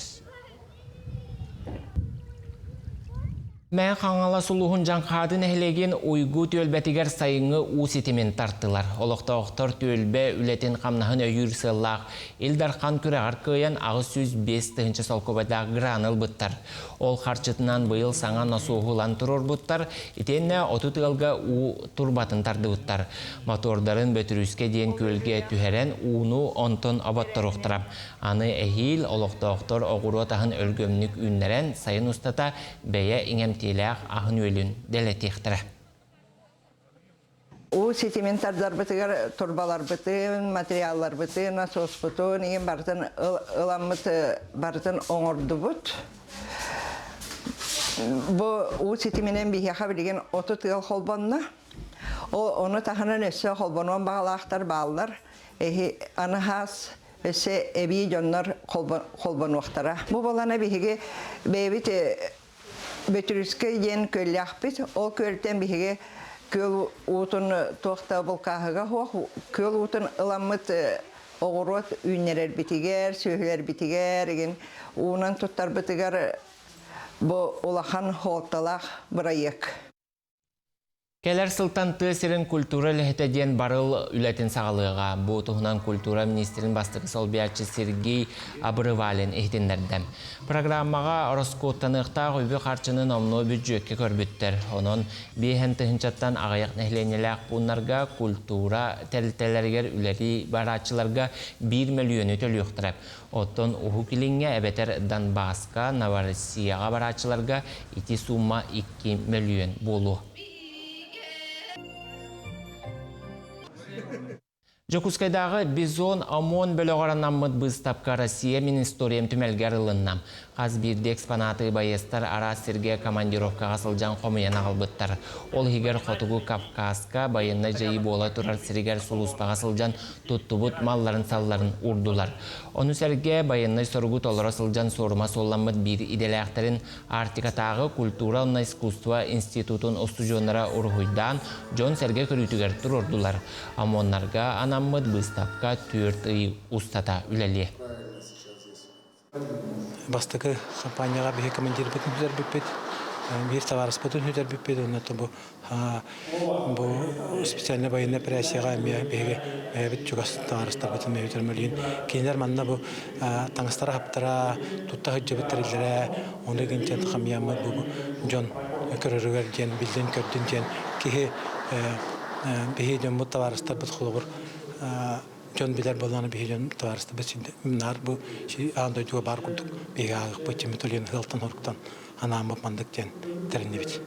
Мән қаңала сұлуғын жаңқадын әхілеген ойгу төлбәтігер сайыңы ұсетімен тартылар. Олықта оқтар төлбә үлетін қамнағын өйір сыллақ. Илдар қан күрәғар көйен ағыз 5 тұхыншы солкобадағы граныл бұттар. Ол қарчытынан бұйыл саңан насуғылан тұрыр бұттар. Итенне 30 ғылға ұ турбатын тарды бұттар. Мотордарын бөтіріске дейін көлге түхерен ұны онтын абаттар оқтырам. Аны әхил олықта оқтар оғыру тағын өлгөмнік үнлерен сайын ұстата бәйе еңем теләқ ағын өлін дәлетектірі. У сетиментардар бітігер турбалар бітін, материаллар бітін, насос бітін, еген бартын ыламыт бартын оңырды бұт. У сетименен бейхеға білген 30 тығыл қолбанына. Оны тағынан өсі қолбануан бағалақтар бағалар. Аны хас өсі әбей жонлар қолбануақтара. Бұл болана бейхеге бейбіт бөтіріскі ен көлі ақпет. Ол көлтен бейхеге көл ұтын тоқта бұл қағыға хоқ, көл ұтын ыламыт оғырот үйнерер бітігер, сөйлер бітігер, уынан тұттар бітігер бұл олақан хоқталақ бұрайық. Келер сылтан тысырын культура ләхетеден барыл үләтін сағалыға. Бұл тұғынан культура министрін бастығы солбиятчы Сергей Абырывалин ehtinlerden. Программаға Роскоттанықта ғөбі қарчының омно бюджетке көрбіттер. Оның бейхен тұхынчаттан ағаяқ нәхленеләқ бұнларға культура тәлтелергер үләри барачыларға 1 миллион өтел юқтырап. Оттон ұху келіңе әбетер Донбасқа, Новороссияға барачыларға ити сумма 2 миллион болу. Жокускайдағы бизон ОМОН бөліғараннан мұд бұстапқа Россия мен историям түмәлгер ылыннам. Қаз бірді экспонаты байестар ара сірге командировкаға сылжан қомыян ағылбыттар. Ол хигер қотугу Кавказка байынна жайы бола тұрар сіргер сұлуспаға сылжан тұттыбыт малларын салларын урдулар. Оны сәрге байынна соргут олара сылжан сорыма солламыд бір иделәқтерін Артикатағы культура онна искусства институтын остужонлара урғуйдан жон сәрге көрітігер тұр урдулар. ОМОНнарға анаммыд бұстапқа 4 үй ұстата үләле. Бастығы компанияға бігі командир бітімдер бітпет. bir tavaras bütün hüder bir ondan bu spesialne bayına operasiyaga bege bit çok tavarasta bütün hüdermelin kinler manna bu tangstara haptara tutta hıcı bitirilere onu gençten kamyamı bu John körürüger gen bilden kördün gen ki behe jon bu tavarasta bit xulur John biler bolany behe tavarasta bit şimdi nar bu şey anda juga bar kurduk bege ağıp bu çimitolin hıltan horktan anamı mandık gen terennebit.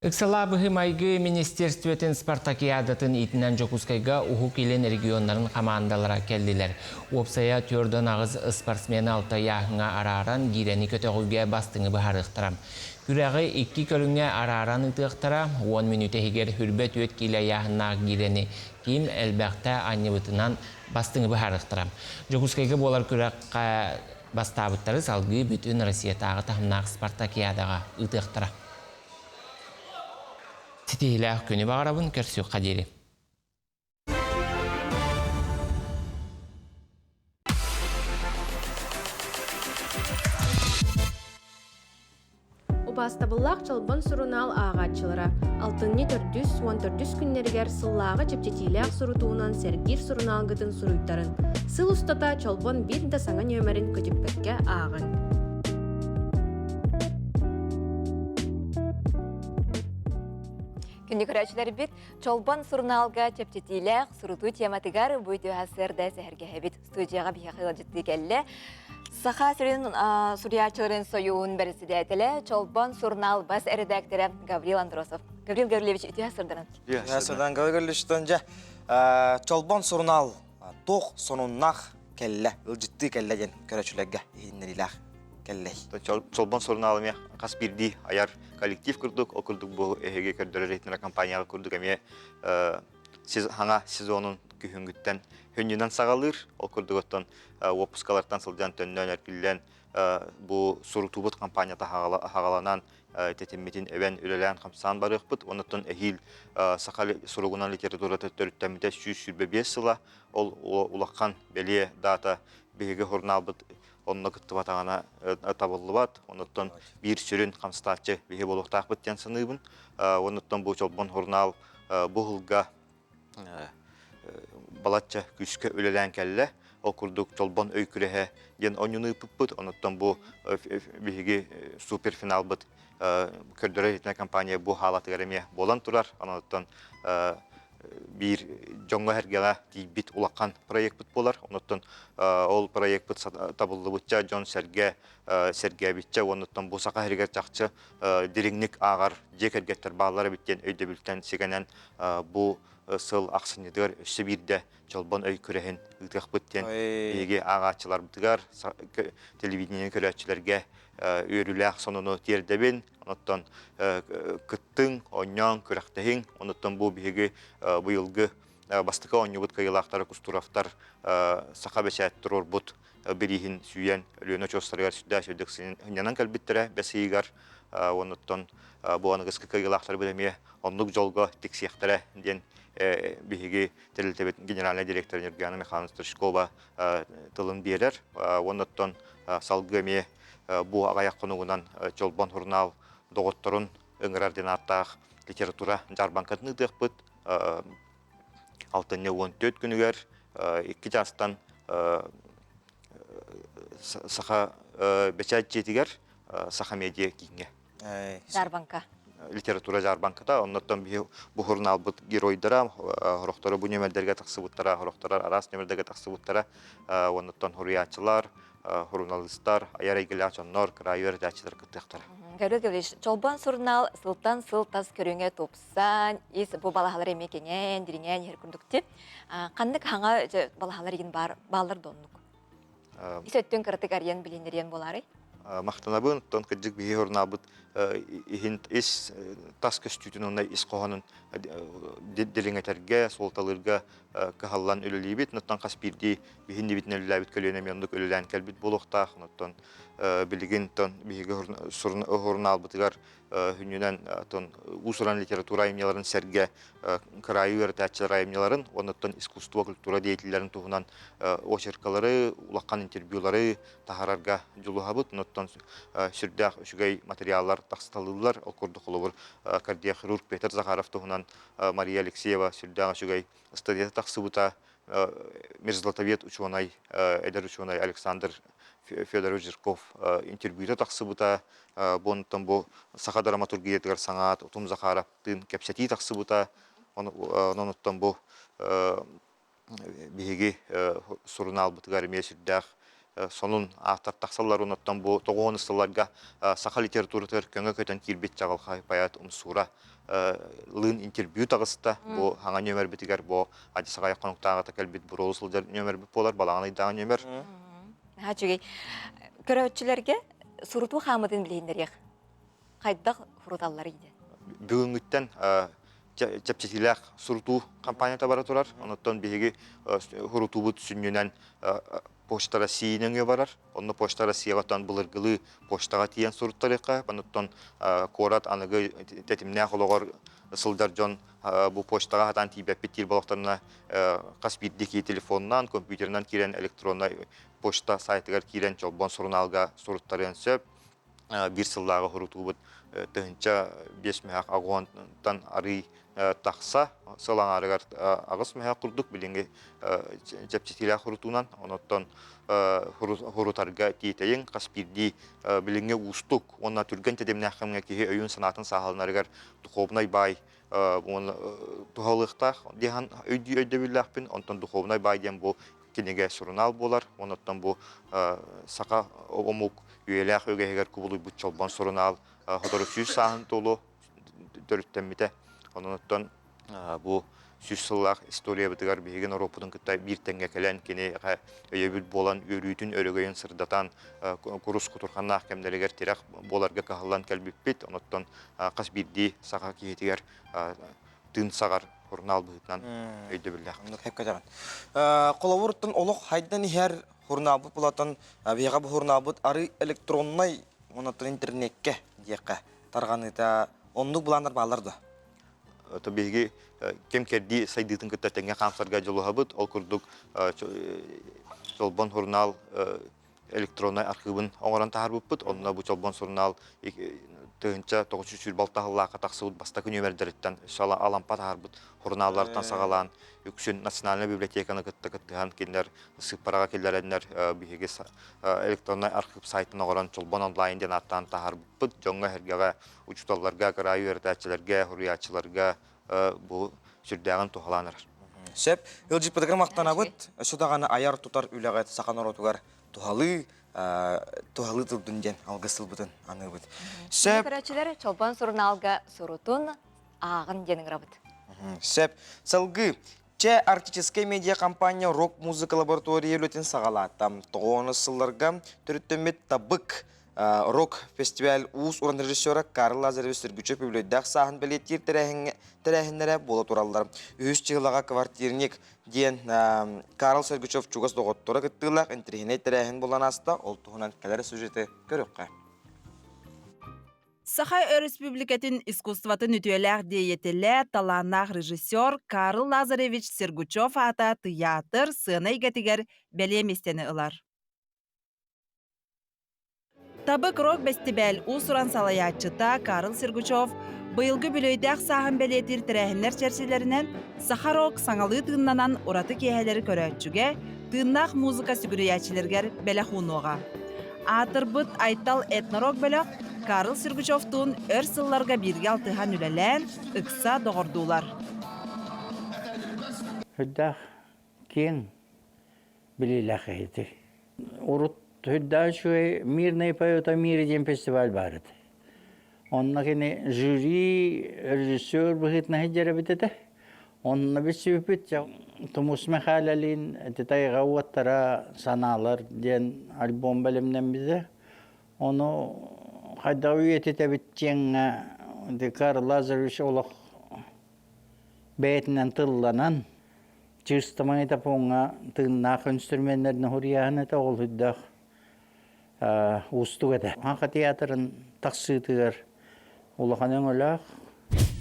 Иксалабы майгы министерстветін спартакиадатын итінен Жокускайга уху келен регионларын командалара келдилер. Опсая түрден ағыз спортсмені алта яғыңа араран гирені көтіғуге бастыңы бұхарықтырам. Күрәғі 2 көліңе араран ұтықтыра, 10 минуты егер хүрбет өт келе яғына гирені кем әлбәқті аннебытынан бастыңы бұхарықтырам. Жокускайга болар күрәққа бастабыттары салғы бүтін Россия тағы тағымнақ спартакиадаға ұтықтыра. Сетейлі күні бағарабын көрсі қадері. Убастабыллақ чалбан сурунал ағатчылара. Алтынны 414 күннергер сыллағы чептетейліғ сурутуынан сәргир суруналғытын суруйттарын. Сыл ұстата чалбан бір да саңа нөмерін көтікпекке ағын. Күнді көрәчілер бит, чолбан сурналға чептетейліғ суруту тематығар бұйты әсірді сәрге әбет студияға бейе қылы жытты кәлі. Саха сөрін сурячыларын союын бәрісі дәтілі, чолбан сурнал бас редакторы Гаврил Андросов. Гаврил Гаврилевич, үті әсірдінің? Әсірден Гаврил Гаврилевичтен чолбан сурнал тоқ сонуннақ кәлі, ұлжытты кәлі ден көрәчілерге еңнеріләқ. Чолбан сурналыме қас бірді аяр коллектив күрдік, ол күрдік бұл әйге көрдірі рейтінері компанияға күрдік әме хаңа сезонын күйінгіттен хүнінен сағалыр, ол күрдік оттан опускалардан сылдан төннен әркілден бұл сурутубыт компанията хағаланан тетемметин әвен үлелән қамсан бар өкпіт, оныттан әйіл сақал сұруғынан литератураты төріттәміде 125 сыла, ол улаққан бәле дата бейге хұрналбыт онна кытты батағана табылы бат, оныттан бір сүрін қамстатчы бейге болуқтақ біттен сыныбын, оныттан бұл чолбан хұрнал бұғылға балатча күшкі өлелән кәлі, ол күрдік чолбан өйкіріғе ден онюны бұппыт, оныттан бұл бейге суперфинал бұт көрдірі етіне компания бұл халаты ғареме болан тұрар, оныттан bir jonga hergela bit ulaqan proyekt bit bolar. Ondan ol proyekt bit tabıllı butça Jon Serge bitça ondan bu saqa herger çaqçı diringnik ağar jekergetler bağları bitten öyde bilten segenen bu sıl aqsınıdır üstü birde çolban öy kürehin ıtıq bitten ege ağaçlar bitigar televizyonun körəçilərge örülək sonunu terdebin ondan kıttın onyan körəxtehin ondan bu bege bu yılgı bastıqa onyubut kayılaqları kusturaftar saqa bəşət turur but birihin süyen ölüne çostargar süddə söydüksinin hınyanan kalbittere bəsigar ondan bu anıqıskı kayılaqları bilemeye onluk jolga tiksiyaqtara den bihigi Teltebet Generalny Direktor Nurgana Mekhanistr tılın berer. Ondan salgıme bu ağayak konuğundan çolban hurnal doğutturun öngörerden attaq literatura jarbankatını dıqpıt. Altınne 14 günüger 2 jastan saha beçat jetiger saha media kinge. Jarbanka. Literatura jarbankada ondan bu hurnal bit geroydara horoqtara bu nemelderge taqsıbıttara horoqtara aras nemelderge taqsıbıttara ondan hurriyatçılar hurnalistlar ayar ilgili açanlar krayer jaçlar kıtaqtara. Görüyoruz, çolban surnal sıltan sıltas körüne topsan is bu balahalar emekenen diringen yer kurdukti. Kandık hanga balahalar yin ballar donnuk. İsettün kırtık arayan biliniriyen bolary. Maqtanabın ton kıcık bir hurnabıt hint is tas köstütünün is qohanın dilingeterge soltalırga kahallan ölülibit nottan qas birdi bihindi bitnelilabit kölenemiyandık ölülen kelbit boluqtaq nottan билигин тон биһиги хурнал бытыгар хүннүнен тон усуран литература эмнеларын серге крайы өртәчилер эмнеларын оннан искусство культура деятельлерин туһунан очеркалары улаккан интервьюлары тахарарга жулухабыт оннан сүрдәк үчүгей материаллар тахсталылар окурдук олобур кардиохирург Петр Захаров туһунан Мария Алексеева сүрдәк үчүгей студия тахсыбыта Мерзлатовед ученый эдер ученый Александр Федорович Жирков интервьюда тахсыбыта бонтон бу саха драматургия тигер саңат Утум Захаровтын кепсети тахсыбыта онуттан бу биһиги сурунал бытыгар месүддах сонун автор тахсаллар онуттан бу тогоныстыларга саха литературатыр көңө көтөн кирбет жагыл хайпаят умсура лын интервью тагыста бу хаңа нөмер битигер бу адисагай конуктагы келбит буролсулдар нөмер бит болар балаңы да нөмер Хачугей көрөчүлөргө суруту хамыдын билендер кайда хуруталлар иде. Бүгүнгүттен жапчетилак суруту компанията бара турар. Онуттан биһиги хурутубут сүннүнөн Почта Россиянын барар. Онны Почта Россиягатан булыргылы почтага тиен суруттарыка. Онуттан корат аныгы тетимне хологор сылдар жон бу почтага хатан тибеп битир балактарына каспирдики телефоннан, компьютернан кирен электронный почта сайтыгар кирен чолбон суруналга суруттарын сөп бир сыллага хурутубут тынча 5 меак агонтан ары такса сылаңарыгар агыс меак курдук билинге жапчетилак хурутунан оноттон хурутарга тиетейин каспирди билинге устук онна түрген тедемне хамга ки өйүн санатын сахалнарыгар духовный бай он тухалыктах дихан өйдөбүллахпин онтон духовный бай дем бу кинеге сурунал болар оноттон бу сака омук үелах өгегер кубулуй бу чолбон сурунал ходору сүз сахан толу төрүттеммите оноттон бу сүз-сыллах история битигар биһиген Европадан кыттай бир теңге келен кини өйөбүл болан өрүтүн өрөгөйүн сырдатан курус кутурханнах кемделегер тирак боларга кахаллан келбиппит оноттон кас бирди сака киетигер тын сагар хурнал бытынан өйдөбүллах Хеп кадаган. Коловуртун олох хайдан ихер хурнабыт булатын бияга бу хурнабыт ары электронный онотун интернетке дияка тарганыта ондук буландар баларды. Это биги кем керди сайдытын кыттатенге камсарга жолугабыт ол курдук чолбон журнал электронный архивын оңоран таарбыппыт онна бу чолбон журнал тыгынча 900 балтахыллака таксыбыт бастакы нөмерлерден шала алампа таарбыт журналлардан сагалан үксүн национальный библиотеканы кыттыган киндер сыпарага келлерендер биги электронный архив сайтын оңоран чолбон онлайн ден аттан таарбыппыт жоңго хергага учуталларга крайы өртәчилерге хуриячыларга бу сүрдәгән тухаланыр. Сеп, илҗи педагог мактанабыт, шудаганы аяр тутар үләгәт саканор отугар тухалы турдунден алгысыл бутын аныбыт. Сеп, көрәчеләр чолбан сурналга сурутун агын денең рабыт. Сеп, салгы Че артическая медиа-компания рок-музыка лаборатория үлетин сагалатам. Тоғаны сылларга түріттімет табык рок-фестиваль уыз уран режиссера Карл Лазаревич Сергучев үлөйдәк сағын білеттер тәрәхінлері бола туралдар. Үз чығылаға квартирник ден Карл Сергучев чугас доғыттора кіттілақ интерхіне тәрәхін болан аста ол тұғынан кәлері сюжеті көріққа. Сахай Республикатын искусстватын үтүелер дейетеле таланақ режиссер Карл Лазаревич Сергучев ата театр сыны игетигер белеместені ылар. Табык рок фестиваль усуран салаятчыта Карл Сергучев быйылгы бүлөйдәк сағын белетир тірәхінлер чәрселерінен Сахарок саңалы тыыннанан ураты кейәлері көрәтчүге тыыннақ музыка сүгүріячілергер бәләхуноға. Атырбыт айтал этнорок бөлөк Карл Сергучевтун өр сылларга бирге алтыхан үлелен ыкса доғырдулар. Хүддақ кен білеләқ еті. Урут хүддақ шуай мирный поэта мире ден фестиваль барыды. Онна кені жюри режиссер бұхытна хеджері бітеді. Онна бітсі өпіт, Тумус Михайлалин, тетайға уаттара саналар ден альбом бәлімнен бізді. Оны қайда үйететі біттен Карл Лазаревич олық бәйтінен тылланан, чыстымай тапуңа тыңнақ инструменттердің хұрияғын еті ол хүддақ устуг эте. Хака театрын тақсытыгар улаханын олақ.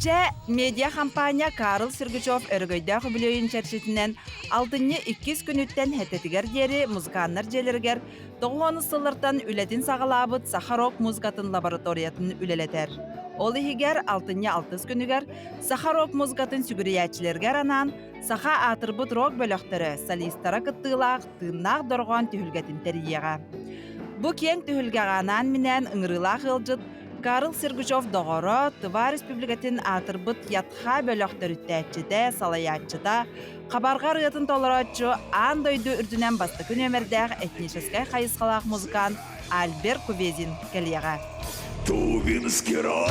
Че медиа компания Карл Сергачев өргөйдәк бүлөйін чәршетінен 6-2 күніттен хәттетігер дері музыканнар желергер 9 сылыртан үлетін сағалабыт Сахарок музыкатын лабораториятын үлелетер. Ол ихигер 6-6 күнігер Сахарок музыкатын сүгіриячілергер анан Саха атырбыт рок бөліқтері солистара кыттылақ тыыннақ дорған түхілгетін тәрияға. Бұ кен түхілгағанан мінен ыңырылақ ылжыт Карл Сергачев доғыры Тыва Республикатын атырбыт ятха бөліқтіріттәтчіде, салаятчыда, қабарға рыятын толыратчы андойды үрдінен басты күн өмірдәғ этническай қайысқалақ музыкан Альберт Кувезин кәлияға. Тувинский рок!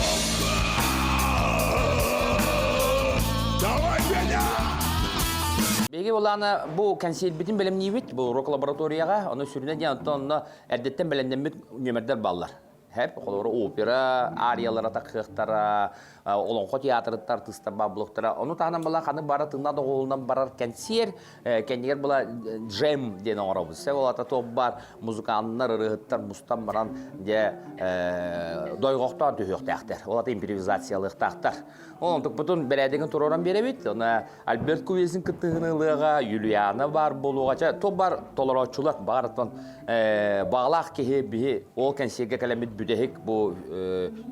Давай, Федя! Беги оланы бұл консейт бітін білімні бит, бұл рок лабораторияға, оны сүрінен оны әрдеттен білімден бит нөмірдер баллар. Hep kolları opera, ariyalara takıqtara, olonqo teatrıttar tıstar babloklara. Onu tahnan bala kanı bara tığna da oğulundan barar konser, kendiler bala jam denen orabız. Sevolata top bar, muzikanlar ırıhıttar, mustan baran de doygoqtar tühüqtaqtar. Olata improvizasiyalık taqtar. Onun bütün belediyinin turoran berebit. Ona Albert Kuvezin kıttığınılığa, Yuliana var boluğaça. Top bar toleraççular bağırtan bağlaq kehe bihi ol konserge kalemit büdehik bu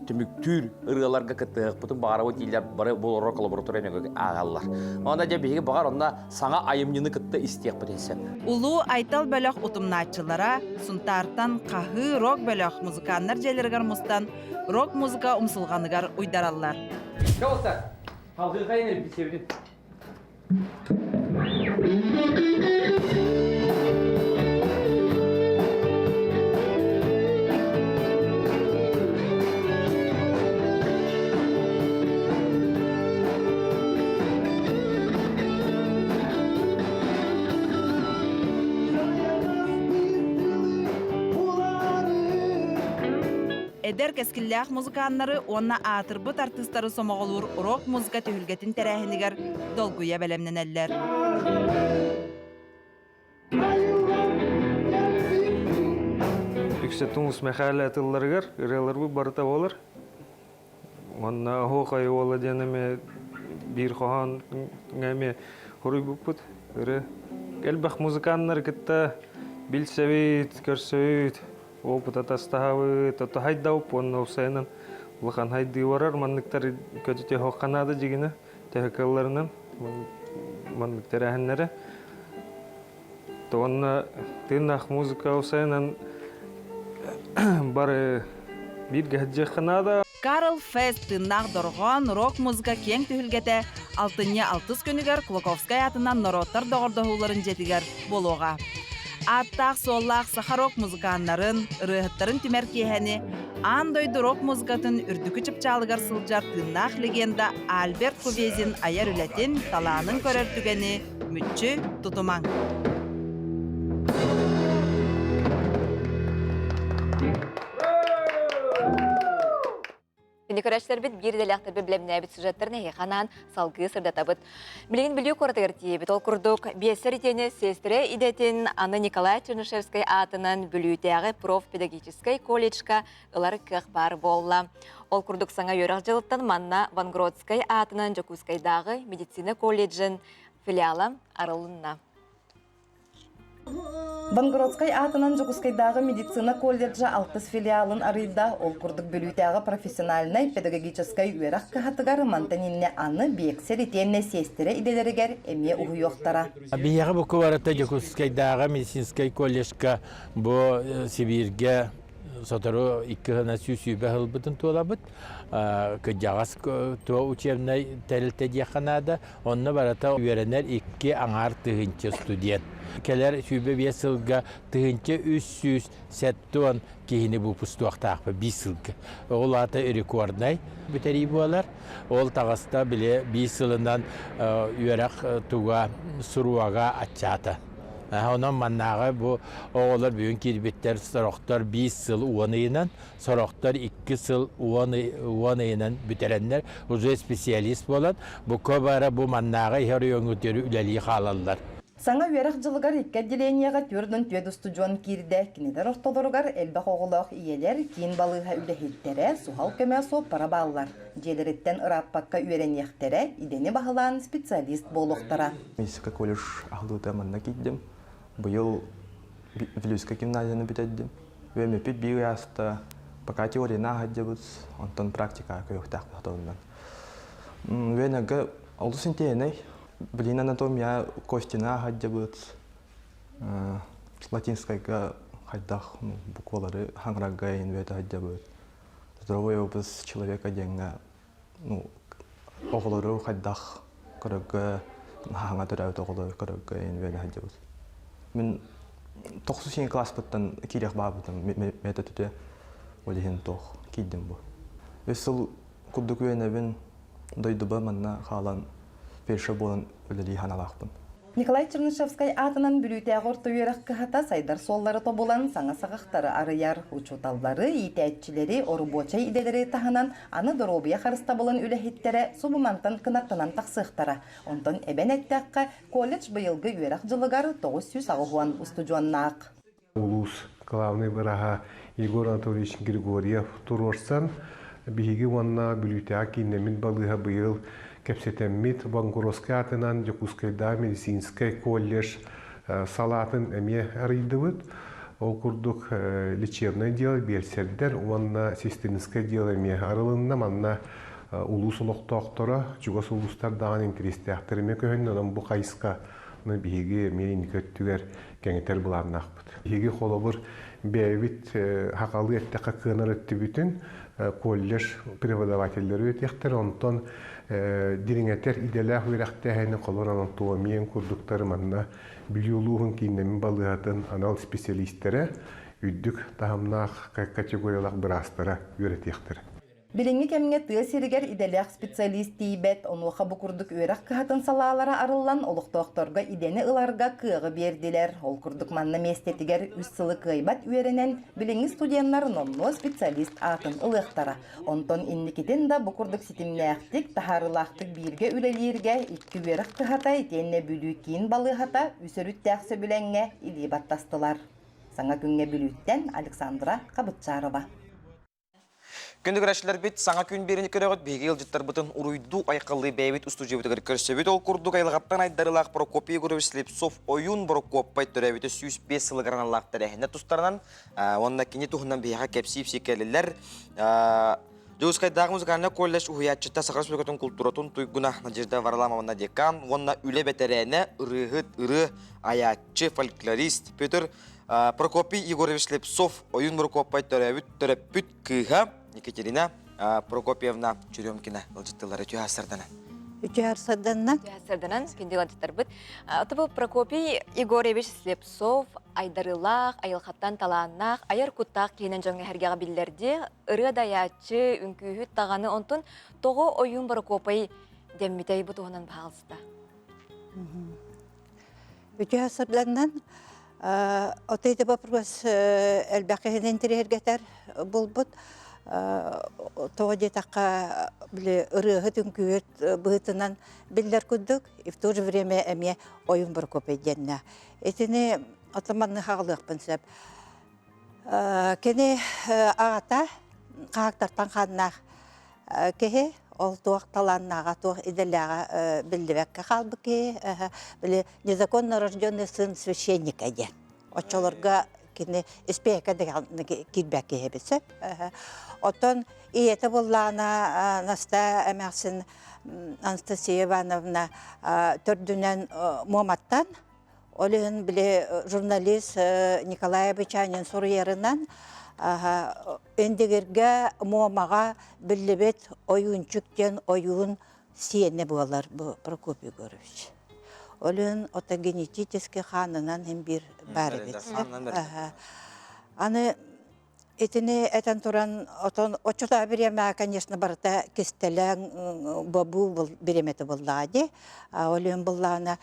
tümüktür ırılarga kıttığıq. Bütün bağıra o diller bu rock laboratoriyana ağallar. Onda da bihi bağır onda sana ayımyını kıttı isteyek bütehsen. Ulu aytal bölük utumnaçılara suntartan qahı rock bölük muzikanlar jelirgar mustan rock muzika umsılğanıgar uydarallar. Dostlar, halkı kayınır bir sevdin. Eder keskillях muzıkanları onna atırbıt artistları somoğulur rock muzika tühülgetin terehiniger dolguya belemneneller. Yüksetin usmekale atıllargar, ıralar bu barıta olur. Onna hoqay ola deneme bir kohan ngame horuy buput. Gelbek muzikanlar kitta bilsevit, körsevit. Опыт атастахавы, тото хайдауп, онна усайнан. Улахан хайды варар, манныктар көтіте хоқанады жегіне, тәхекаларынан, манныктар әхінлері. Онна тыынақ музыка усайнан бары bir gəhəcə xanada. Карл Фест тыыннақ дорған рок музыка кең түхілгеті 6-6 күнігер Клоковскай атынан нороттар доғырдығыларын жетігер болуға. Аттақ соллақ Сахарок музыканларын, ырыхыттарын түмер кейхәні, андойды рок музыкатын үрдікі чыпчалығар сылжар тыыннақ легенда Альберт Кувезин аяр үлетін таланын көріртігені мүтчі тұтымаң. Күнікөрәшілер біт бір дәліқтір бір білеміне әбіт сюжеттеріне еқанан салғы сырдатабыт. Білген білі қорытығыр дейбіт. Ол күрдік бесір етені сестірі идетін Анна Николай Чернышевскай атынан бүлітәғі профпедагогическай колледжка ұлар кіқ бар болла. Ол күрдік саңа өріқ жылыттан Манна Вангродскай атынан Жокускайдағы медицина колледжін филиалы арылынна. Вангродскай атынан Жокускайдағы медицина колледжі 6 филиалын арыйда ол күрдік бөлітәғы профессиональный педагогическай үйерақ кіғатығар мантанинне аны бексер етенне сестері иделерігер әме ұғы yoқтара. Бияғы бұл көварата Жокускайдағы медицинскай колледжка бұл Сибирге сотару 2 сүйбе ғылбытын туалабыт. Көджағас туа учебнай тәрілті дияқанада, онны барата үйеренер 2 аңар тығынчы студент. Келер сүйбе 5 сылға тығынчы 300 сәттуан кейіні бұл пұстуақтақпы 5 сылға. Ол аты рекорднай бүтәрі болар. Ол тағаста біле 5 сылынан үйерақ туға сұруаға атчаты. Онан маннаға бұл оғылар бүйін кербеттер сұрақтар 5 сыл уанайынан, сұрақтар 2 сыл уанайынан бүтеренлер ұзы специалист болан. Бұл көбара бұл маннаға ер өңітері үләлі қалалар. Саңа үйерек жылыгар икке отделенияға түрдін төді студион кирде, кинедер ортолоругар элбақ оғылақ иелер кейін балыға үлехеттере сухал көмә соп пара баллар. Желереттен ыраппаққа үйеренияқтері идені бағылан специалист болуқтара. Мексика колледж ағылыта манна кейдім. Бұйыл Вилюйска гимназияны бітеддім. Өмепі бір ясты пока теорияна ғаддебіз, онтан практика көйіқтақ тұқтауынан. Өйнегі олды сентейіней. Блин, анатомия костина ғаддебіз. Латинскайға қайдақ буквалары хаңырағға ең өйті ғаддебіз. Здоровый образ человека денге оғылары қайдақ көрігі хаңа түрәуді оғылары көрігі ең өйті ғаддебіз. Мен 9 класс бұттан керек бабыдым, меті түте олеген тоқ кейдім бұл. Өсіл күрдік өйінебін дойды ба манна қалан перші болын өлілі ханалақпын. Николай Чернышевскай атынан бүлітәғ орты үйерек кіхата сайдар соллары тобулан саңа сағақтары арыяр учуталлары, итәтчілері, орубочай иделері тағынан аны доробия қарыста болын үләхеттері субымантан кынаттанан тақсықтары. Онтан әбен әттәққа колледж бұйылғы үйерек жылығар 900 ағуан устудионнақ. Улус главный враға Егор Анатольевич Григорьев тұрорсан, бігі онна бүлітәғ кейнемін балыға бұйыл Кепсетеммит Вангуровскай атынан Жокускайда медицинский колледж салатын әме арыйдывыд. Ол күрдік лечебное дело белсердер, онна сестринское дело әме арылынна, манна улус ұлықтақтыра, жүгас улустардаған интерестіяқтырыме көхін, онын бұл қайысқа бігі мен көттігер кәңетер бұларын ақпыд. Бігі қолы бір бәйбіт хақалы әттіққа қыныр өтті бүтін колледж преподавательдері өтектер, онтон диреңетер иделях үйрәқтәһәне қолыр анатомиян күрдіктары манна білюлуғын кейіннемін балығатын анал специалисттері үддік тағымнақ категориялақ бірастары үйретектір. Билинги кемге тыасиригер иделях специалист тейбет, онуаха букурдук үйрак кыхатын салалара арылан олуқтоқторга идени ыларга кыгы бердилер. Ол курдук манна местетигер үс сылы кыйбат үйренен билинги студенттар нонно специалист атын ылықтара. Онтон инникитин да букурдук ситимнәқтик, тахарылақтык бирге үлелерге икки үйрак кыхата итенне бүлүү кийин балыхата үсөрүттәқсө бүленге или баттастылар. Саңа күнге бүлүүттен Александра Кабытчарова. Күндік рәшілер бет саңа күн беріні көрігіт бейгі елжіттар бұтын ұруйду айқылы бәйбет ұстужебетігір көрсебет ол күрдік айлығаттан айдарылақ Прокопий көрөвіслеп соф ойын Прокопай түрәбеті 105 сылығыран аллақтар әхіне тұстарынан онына кене тұхынан бейға кәпсейіп секелілер Жуыскайдағы музыкальный колледж ұхиятчыта Сақар Республикатын культуратын туйгуна Надежда Варламовна декан, онына үлі бәтәрәне ұры аятчы фольклорист Петр Прокопий Егорович Лепсов ойын Прокопай түрәбіт кыға Екатерина Прокопьевна Черемкина ылжыттылары түйәсірдіні. Түйәсірдінен, кендегі антыттар бұд. Отыбы Прокопий Егорович Слепцов айдарылақ, айылхаттан таланақ, аяр құттақ кейінен жаңы әргеға білдерде ұры даячы үнкүйіт тағаны онтын тоғы ойын Прокопий деммитей бұд оғынан бағылсыда. Түйәсірдінен отайды бапырғыз әлбәқіғінен тірергетер бұл бұд. Тоғыде таққа ұрығы түнкүйет бұғытынан білдер күдік, и в то же время әме ойын бір көпейденне. Етіне атламанны қағылықпын сөп. Кені ағата қағақтартан қаннақ кеге, ол тоқ таланнаға, тоқ иделяға білдівәкке қалбы ке, незаконно рожденный сын священника ден. Очоларға кені іспейка дегенні кирбәкке ебісіп. Отон иеті боллана наста әмәксін Анастасия Ивановна төрдінен Муаматтан, олығын біле журналист Николай Бычанин сұрыерінен өндегерге Муамаға білібет ойынчүктен ойын сиені болар бұл Прокопий Егорович. Олығын отогенетический ханынан hem bir бәрі бетсіп. Аны Этине этен туран очота береме, конечно, барта кестелен бабу беремети буллади. Олен буллана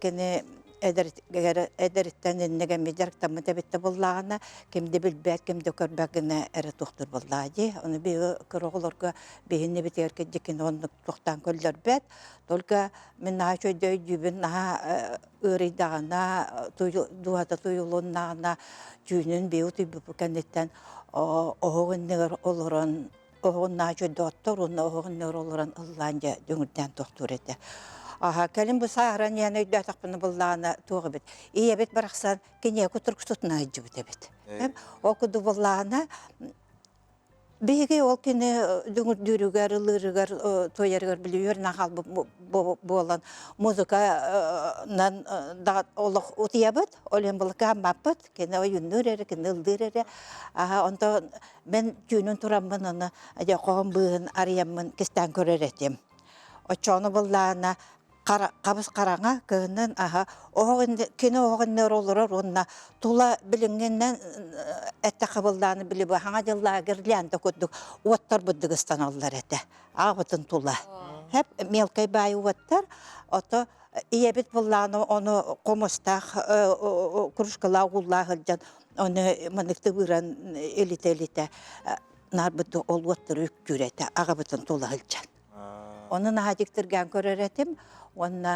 кене эдеріттен іннеге медерк тамы тәбетті боллағына, кемді білбәт, кемді көрбәгіне әрі тұқтыр боллады. Оны бейі кұрығыларға бейінне бітергер декен оны тұқтан көлдер бәт. Только мен наға чөйді өйдібін наға ұрыйдағына, дуғата тұйылуынағына жүйінін бейі тұйбы бүкәнеттен оғыннығыр олырын, оғын наға чөйді оттыр, оны оғыннығыр олырын ұлланды дөңірден тұқтыр еті. Кәлім бұл сағыран яны өйді атақпыны бұллағына туғы бет. Ие бет барақсан кене көтіркі тұтына өйді бет бет. Оқыды бұллағына бейге ол кені дүңір-дүрігер, ылырығар, тойарығар білуер нағал болан музыканан олық ұтия бет, олен бұлыға маппыт, кені ойынныр әрі, кені ылдыр әрі. Онда мен түйінің тұрамын, оны қоғын бұғын арыямын кестен көрер етем. Очоны бұллағына қабыз қараңа көннен кені оғыннер олырыр, онына тула білінгеннен әтті қабылданы біліп, хаңа жыллаға кірлянды көддік, оттар бұддығыстан алылар әті, ағытын тула. Хәп мелкай байы оттар, оты иебет бұлланы оны қомыстақ, күрішкіла ұғыллағылдан, оны мұныкты бұран еліте-еліте, нар бұдды ол оттар өк жүреті, ағабытын тула ғылжан. Оны нағадиктірген көрер әтім, оны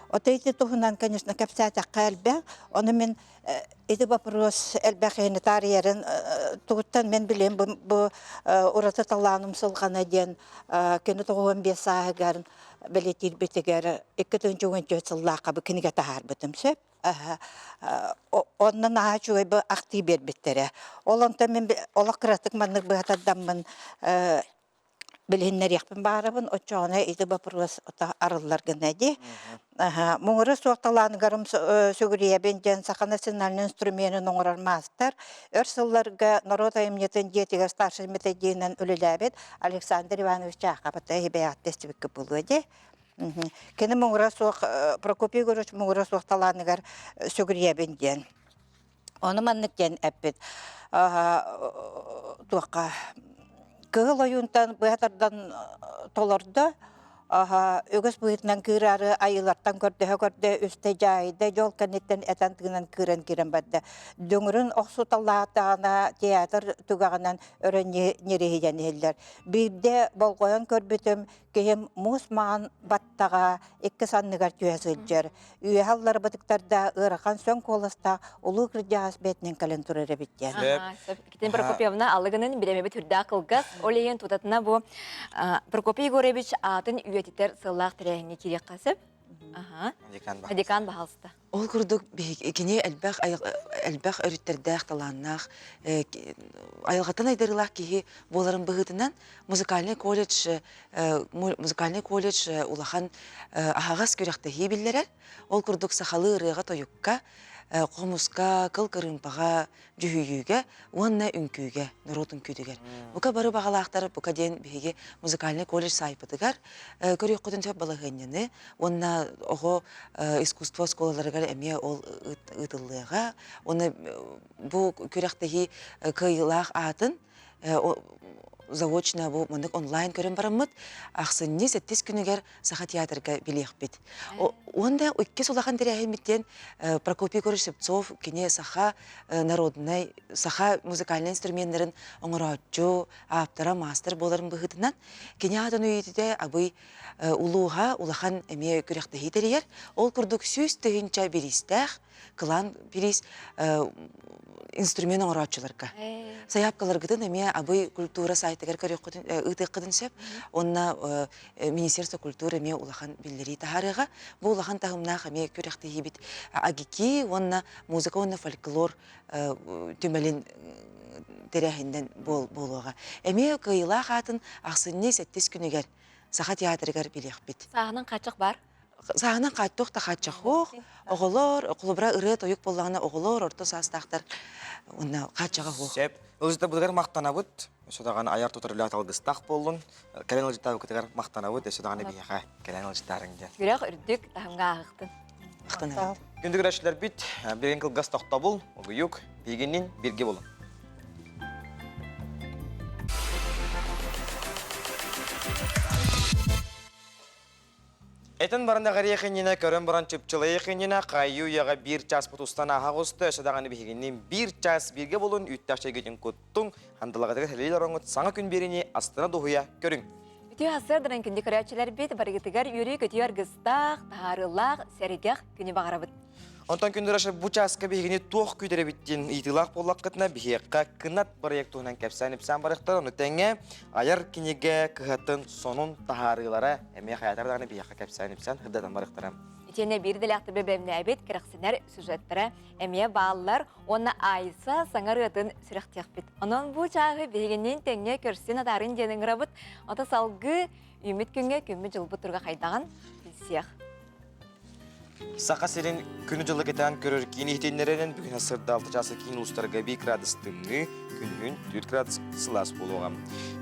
отейті тұхынан, конечно, кәпсәтіққа әлбәқ, оны мен еді вопрос әлбәқ ені тариерін тұғыттан мен білем, бұл ұраты таланым сылғана ден, кені 95 сағығарын білетер бетігері 2-4 сыллаққа бұл кенеге тағар бітім сөп. Онын аға чуай бұл ақты бер біттері. Оланта мен олақ қыратық маннық бұғатадамын білгеннер яқпын барабын, отчағына еді бапырғыз арылар гінәді. Мұңыры соқталанығарым сөгіребен жан сақа национальный инструменtin оңырар мастер. Өрсылларға народ айымнетін жетігер старший методейнен өліләбет Александр Иванович Чақапыта ебәят тестібіккі бұлы өде. Кені мұңыры соқ, Прокопий көріш мұңыры соқталанығар сөгіребен жан. Оны маннықтен әппет. Туаққа Кығыл ойынтан бұятардан толырды, өгіз бұйытынан кырары айылардан көрді, өсті жайды, жол кәнеттен әтан тығынан кырын барды. Дөңірін оқсу таллағатағына театр түгағынан өрін нерейден елдер. Бейбде болғойын көрбітім, кейім мұс маған баттаға 2 санныгар түйәсілдер. Үйәллар бұдықтарда ұрақан сөн қолыста ұлы күрдіғас бетінен кәлін тұрыры біттен. Кетен Прокопьевна алығының білемебі түрді ақылғыз. Олейін тұтатына бұл Прокопий Горевич атын үйетітер сыллақ тірәйіне керек қасып. Адекан бағалысты. Ол күрдік кене әлбәқ өріттердәқ таланнақ, айылғаттан айдарылақ кейі боларын бұғытынан музыкальный колледж улахан ағағас көріқті хейбілдерер. Ол күрдік сақалы ұрыға тойыққа, қомысқа, қыл кырымпаға, жүхүйіге, онына үнкүйге, нұрот үнкүйдігер. Бұқа бары бағалақтар бұқа ден бейге музыкальный колледж сайпыдығар, көрек құдын сөп балығынені, онына оғы искусство сколаларығар әме ол ұтылыға, оны бұл көректегі кыйлақ атын, заочно бұл мұндық онлайн көрін барамыд, ақсынне 7 күнігер сақа театрға білеқ бет. Онда өкке солақан дәрәхіметтен Прокопий Гореш-Сепцов кене сақа народный, сақа музыкальный инструменттерін оңыраучу, аптара, мастер боларын бұғытынан, кене атын өйдіде абый улуға, улақан әме көректі хейтерер, ол күрдік сөз түйінші берістәқ, кылан беріс инструмент оңыраучыларға. Саяпкаларгытын әме абый культура сайтыгар үтік қыдын сөп, онна Министерство культуры әме улахан білдері тахарыға. Бұл улахан тағымнақ әме көректі ебет агики, онна музыка, онна фольклор түмәлін тәрәхінден болуға. Әме кыйла қатын ақсынне 7 күнігер сақа театрығар білеқ бет. Сағының қачық бар? Сағынан қайттық та қайтшақ оқ, оғылыр, құлыбыра үрі тойық болағына оғылыр, орты састақтар, онна қайтшаға оқ. Сәп, ұлжыта бұдығар мақтана бұд, өсудаған аяр тұтырылы аталғыстақ болын, кәлен ұлжыта бұдығар мақтана бұд, өсудағаны бейіға кәлен ұлжытарыңды. Үрек үрдік тағымға ағықтын. Ақтана. Күндігір әшілер біт, берген қылғас тоқта бұл, оғы юк, бейгеннен берге болын. Этен барында гария хенина көрөн баран чыпчылай хенина кайю яга 1 час путустан аха госты шадаганы бигинен 1 час бирге болун үттәшә гетен коттун хандалагатыга телелер оңот саңа күн берини астына дохуя көрүң. Бүтү хасырдырын күнди көрәчеләр бит барыгытыгар юри көтүяр гыстак, тарылак, сәригах күнү багарабыт. Онтан күндөрәшә бу часка бигине туох күдәре биттин итилак боллакытна бихекка кынат проектунан кепсәнип сан барыктар оны тәңгә аяр кинеге кыһатын сонун тахарылара эме хаятардагы бихекка кепсәнип сан хыддан барыктарам. Итене бир диләкты бебемне әбет кирәксеннәр сюжеттара эме баллар оны айса саңарытын сүрәхтәк бит. Анан бу чагы бигинен тәңгә көрсен атарын денең рабыт ата салгы үмит күнгә көмме жыл бутырга кайдаган билсех. Сақа серин күні жылы кетен көрір кейін ехтенлерінен бүгін асырда 6 жасы кейін ұлыстарға 1 градус тымны, күнін 4 градус сылас болуға.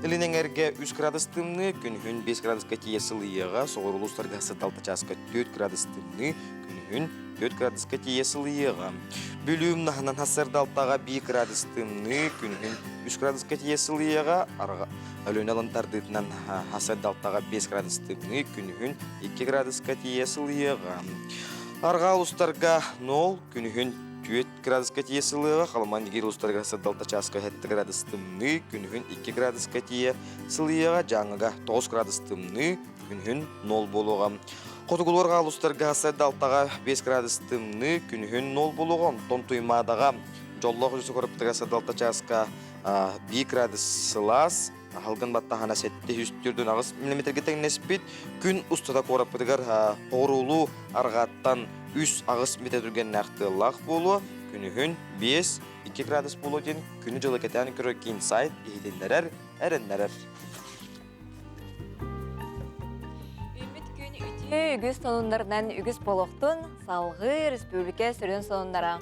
Елінен әрге 3 градус тымны, күнін 5 градус кәтие сылыйыға, соғыр ұлыстарға асырда 6 жасқа 4 градус тымны, күнін 4 градус кәтие сылыйыға. Бөлім нағынан асырда 6-ға 1 градус тымны, күнін 3 градус кәтие сылыйыға, өлін алынтардытынан асырда 6-ға 5 градус тымны, күнін 2 градус кәтие сылыйыға. Арға ұлыстарға 0, күнігін 4 градусқа тие сылыға, қалман егер ұлыстарға сырдалта часқа 7 градус тымны, күнігін 2 градусқа тие сылыға, жаңыға 9 градус тымны, күнігін 0 болуға. Қотығыларға ұлыстарға сырдалтаға 5 градус тымны, күнігін 0 болуға, тон тұймадаға жоллағы жүсі көріптіға сырдалта часқа 1 градус сылас, Халган баттахана сетте үстүрдүн агыс миллиметрге теңнеспит күн устада корапыдыгар орулу аргаттан үс агыс мете түрген нактылак болу күнүгүн 5-2 градус болу ден күнү жылы кетен көрө кийин сайт ийдендерер эреннерер. Үмүт күн үтө үгүз тонундарынан үгүз болохтун салгы республика сүрөн сонундара.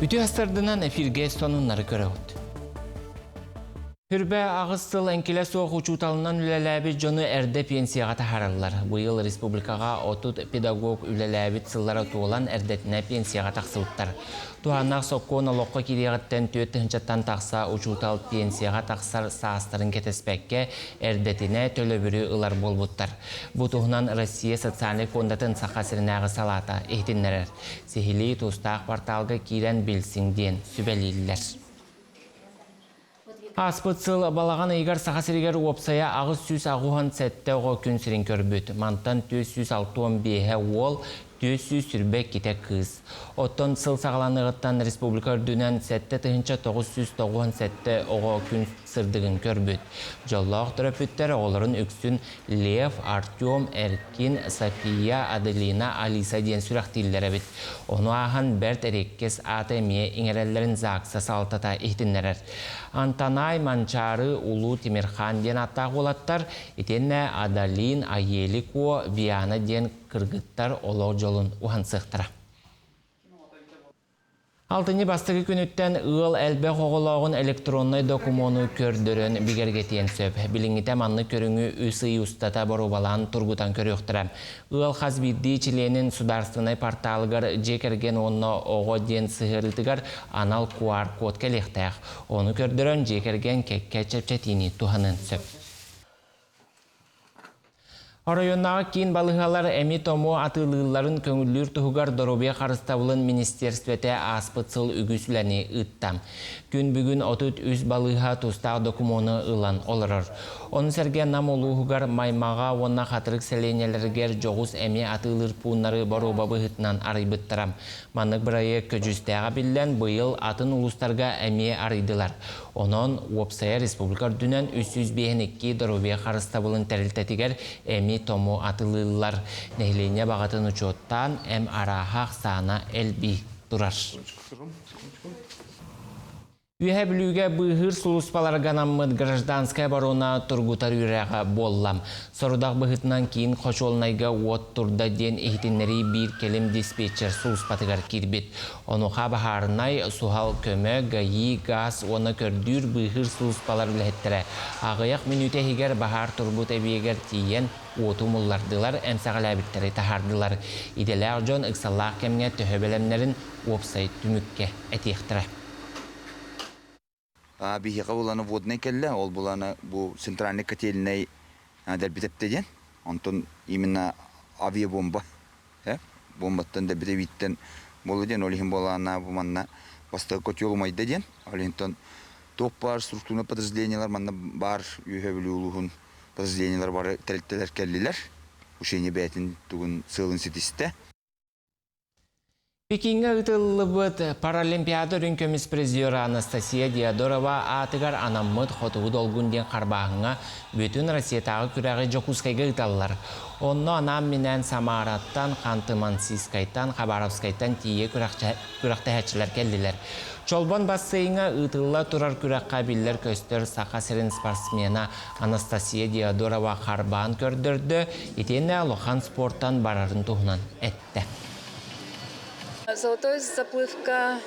Үтü астардынан эфирге сонунлары көрөт. Хүрбә агыстыл энкеле соқ учуталынан үлеләбі жоны әрді пенсияға тахаралар. Бұйыл республикаға 30 педагог үлеләбі сыллары туылан әрдетіне пенсияға тақсылыттар. Туғанақ соққуын олыққа кереғіттен 4-тен тақса учутал пенсияға тақсар сағыстарын кетеспәкке әрдетіне төлі бүрі ұлар болбуттар. Бұтуғынан Россия социальный фондатын сақасырынағы салата ехтенлерер. Сехили тұстақ порталға кейрен білсіңден сүбәлейлілер. Аспытсыл балаған егер сақасырегер опсая ағыз сүз ағуған сәтті оғы күн сірін көрбөт. Мантан 465 ол 400 сүрбек кете кыз. Оттон сыл сағаланығыттан республика үрдінен сәтті тұхынша 990 сәтті оғы күн сырдығын көрбөт. Жоллақ түрөпіттер оғыларын үксін Лев, Артем, Эркин, София, Аделина, Алиса ден сүрақтилері бит. Оны ағын бәрт әреккес АТМ еңерелерін зақса салтата ехтінлерер. Антанай, Манчары, Улу, Тимирхан ден аттақ олаттар, етенне Адалин, Аелико, Виана ден кыргыттар олау жолын уғансықтыра. Алтыны бастығы күніттен ұл әлбе қоғылауын электронный документу көрдірін бігергетен сөп. Біліңіте манны көріңі үсі ұстата барубалан тұргутан көріқтірі. Ұл қазбидді чиленің сударственный порталығыр жекерген онына оғы ден сығырылтығыр анал QR код кәлектәқ. Оны көрдірін жекерген кәкке чәпчәтіні туғанын сөп. Орайоннаға кейін балығалар әмі тому атылыларын көңіллер тұғығар доробия қарыстауылын министерствете аспытсыл үгісіләне ұттам. Күн бүгін отыт үз балыға тұстағы документу ұлан олырыр. Оның сәрген нам олуғығар маймаға онна қатырық сәленелергер жоғыз әмі атылыр пұнлары бару бабығытынан арайбыттырам. Манық бірайы көжістәға білден бұйыл атын ұлыстарға әмі арайдылар. Onun Wopsaya Respublikar dünen 352 doробия қарыстабылын тәрілтетігер әмі тому атылылар. Нәхлене бағатын ұчоттан әм арахақ сана әлбі тұрар. Үйе білуге бұғыр сұлыспалар ғанаммыд гражданская барона тұрғытар үйрәға боллам. Сорудақ бұғытынан кейін қошолнайға от тұрда ден ehtinleri bir келім диспетчер сұлыспатығар кирбет. Онуға бағарынай сухал көмі, ғайи, газ, оны көрдір бұғыр сұлыспалар үләттірі. Ағаяқ минуте егер бағар тұрбут әбегер тиен оту мұллардылар, әмсағал әбіттері тахардылар. Иделер жон ұқсаллақ кәміне төһөбелемлерін опсайт түмікке әтектірі. Бихиға боланы водный келі, ол боланы бұл центральный котельный дәрбітептеден. Онтон именно авиабомба, бомбаттан дәрбітевиттен болыден, олихин боланы бұманна бастығы котел ұмайды ден. Олихинтон топ бар, структурный подразделениялар, манна бар үйхәбілі ұлығын подразделениялар бар тәріттелер кәлілер. Ушені бәйтін түгін сылын сетісті. Пекинге ұтылыбыт Паралимпиада рүнкөміз президиора Анастасия Диадорова атығар анаммыд хотуғы долгунден қарбағыңа бүтін Россиятағы күрәғі жокускайға ұталылар. Онны анам менен Самараттан, Қанты-Мансийскайтан, Хабаровскайтан тие күрәқті әчілер келділер. Чолбон бассейңа ұтылла тұрар күрәққа білдер көстер сақа сірін спортсмена Анастасия Диадорова қарбағын көрдірді, етені Лохан спорттан барарын тұғынан әтті. Золотой заплывка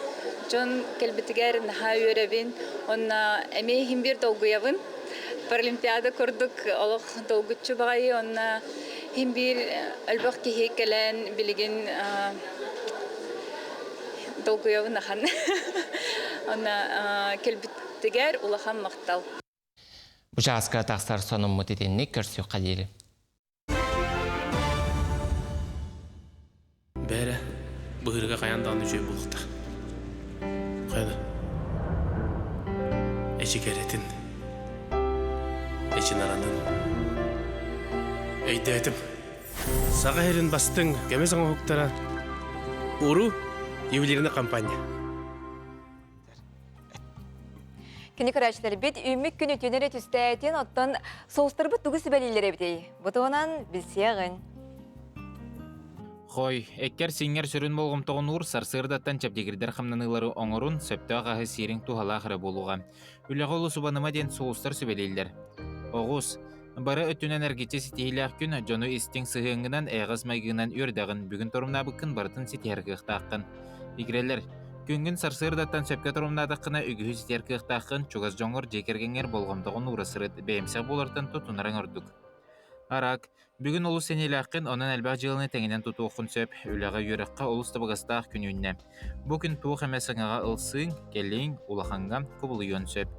Джон Кельбетигер наха юревин, он эми химбир долгуявын. Паралимпиада курдук олох долгучу багай, он химбир албах кихекелен билигин долгуявын нахан. Он Кельбетигер улахан мактал. Бужаска тақсар соным мұтетенне көрсі қаделі. Бәрі бұғырға қаяндағыны жөй бұлықтар. Қайда? Әші кәретін, әші наранын. Әйді әтім, саға әрін бастың кәме саңа құқтара ұру евелеріне компания. Кені көрәшілер бет үймік күні төнері түстәйтен оттан соғыстырбы түгісі бәлелері бітей. Бұтығынан білсеғын. Хой, эккер сиңер сүрін болғымтығын ұр сарсырдаттан чәпдегірдер қамнанылары оңырын сөпті ағағы сирин туғала қыры болуға. Үліғі олы сұбаныма ден соғыстар сөбелейлер. Оғыз, бары өттінен әргетсе сетейлі күн жону істің сығыңынан әғыз майғынан өрдағын бүгін тұрымна бұқын бартын сетергіқтақын. Игрелер, күнгін сарсырдаттан сөпке тұрымнадықына үгігі сетергіқтақын чуғыз жоңыр жекергеңер болғымтығын ұры сырыт бәйімсек болыртын тұтынарың ұрдық. Арак, бүгін олыс сенеләқін онын әлбәқ жылыны тәңінен тұту оқын сөп, үліға үйіріққа олыс табығыстақ күнүнне. Бүкін туық әмәсіңаға ылсың, келің, улақанға көбілі өн сөп.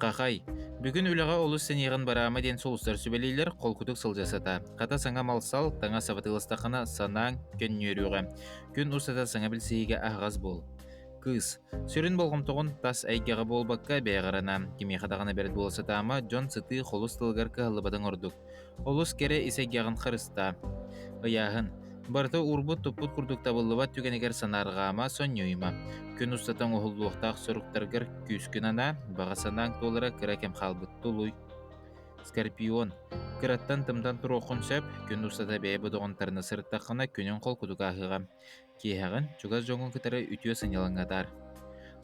Қақай, бүгін үліға олыс сенеғін барама ден солыстар сөбелейлер қол күтік сылжасыта. Қата саңа малсал, таңа сабатылыстақына санаң көн нөріуға. Күн ұрсата саңа білсейге ағаз бол. Кыз, сүрін болғымтығын тас әйгеға болбаққа бәйғарана. Кеме қадағына бәрет болысы тама, Джон сыты қолыс тылғар кағылыбадың ұрдық. Олыс кәрі исәгеғын қырыста. Ыяғын, барты урбут тұппут күрдік табылыбат түгенегер санарғама сон нөйма. Күн ұстатан оғылуықтақ сұрықтарғыр күскінана, бағасанан толыра кірәкем қалбыт тұлуй. Скорпион, кіраттан тымдан тұр оқын сөп, күн ұстата бәйі бұдығынтарыны сырттақына күнін қол күдік ағыға. Кейхағын, чугаз жоңын күтәрі үтіе сынялыңатар.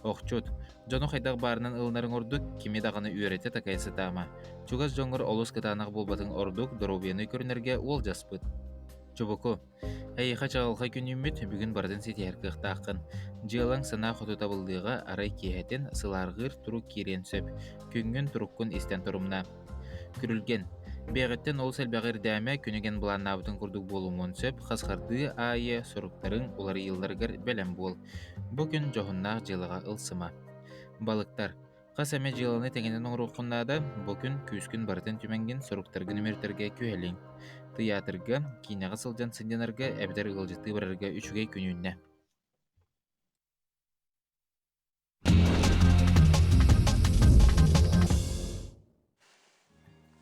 Оқчут, жону қайдақ барынан ылнарын ордук, кеме дағаны үйреті такайсы тама. Чугаз жоңыр олыс кытанақ болбатын ордук, дұрубияны көрінерге ол жаспыт. Чубуку, әйіға чағалға күн үміт, бүгін бардың сеті әркіқтақын. Жылаң сына құты табылдыға арай кейхетін сыларғыр тұру керен сөп, күнгін тұруккын істен тұрымна. Күрілген, бәғіттен ол сәлбәғір дәме күніген бұлан абытын күрдік болуын сөп, қасқарды айы сұрықтарын олар елдергер бәлем бол. Бүкін жоғыннақ жылыға ылсыма. Балықтар, қас әме жылыны тәңінен оңырыққыннады, бүкін күскін бартын түменген сұрықтарғы нөмертерге күйелің. Театрға, кейнағы сылжан сынденарға әбдер ғылжытты бірарға үшіге күнінне.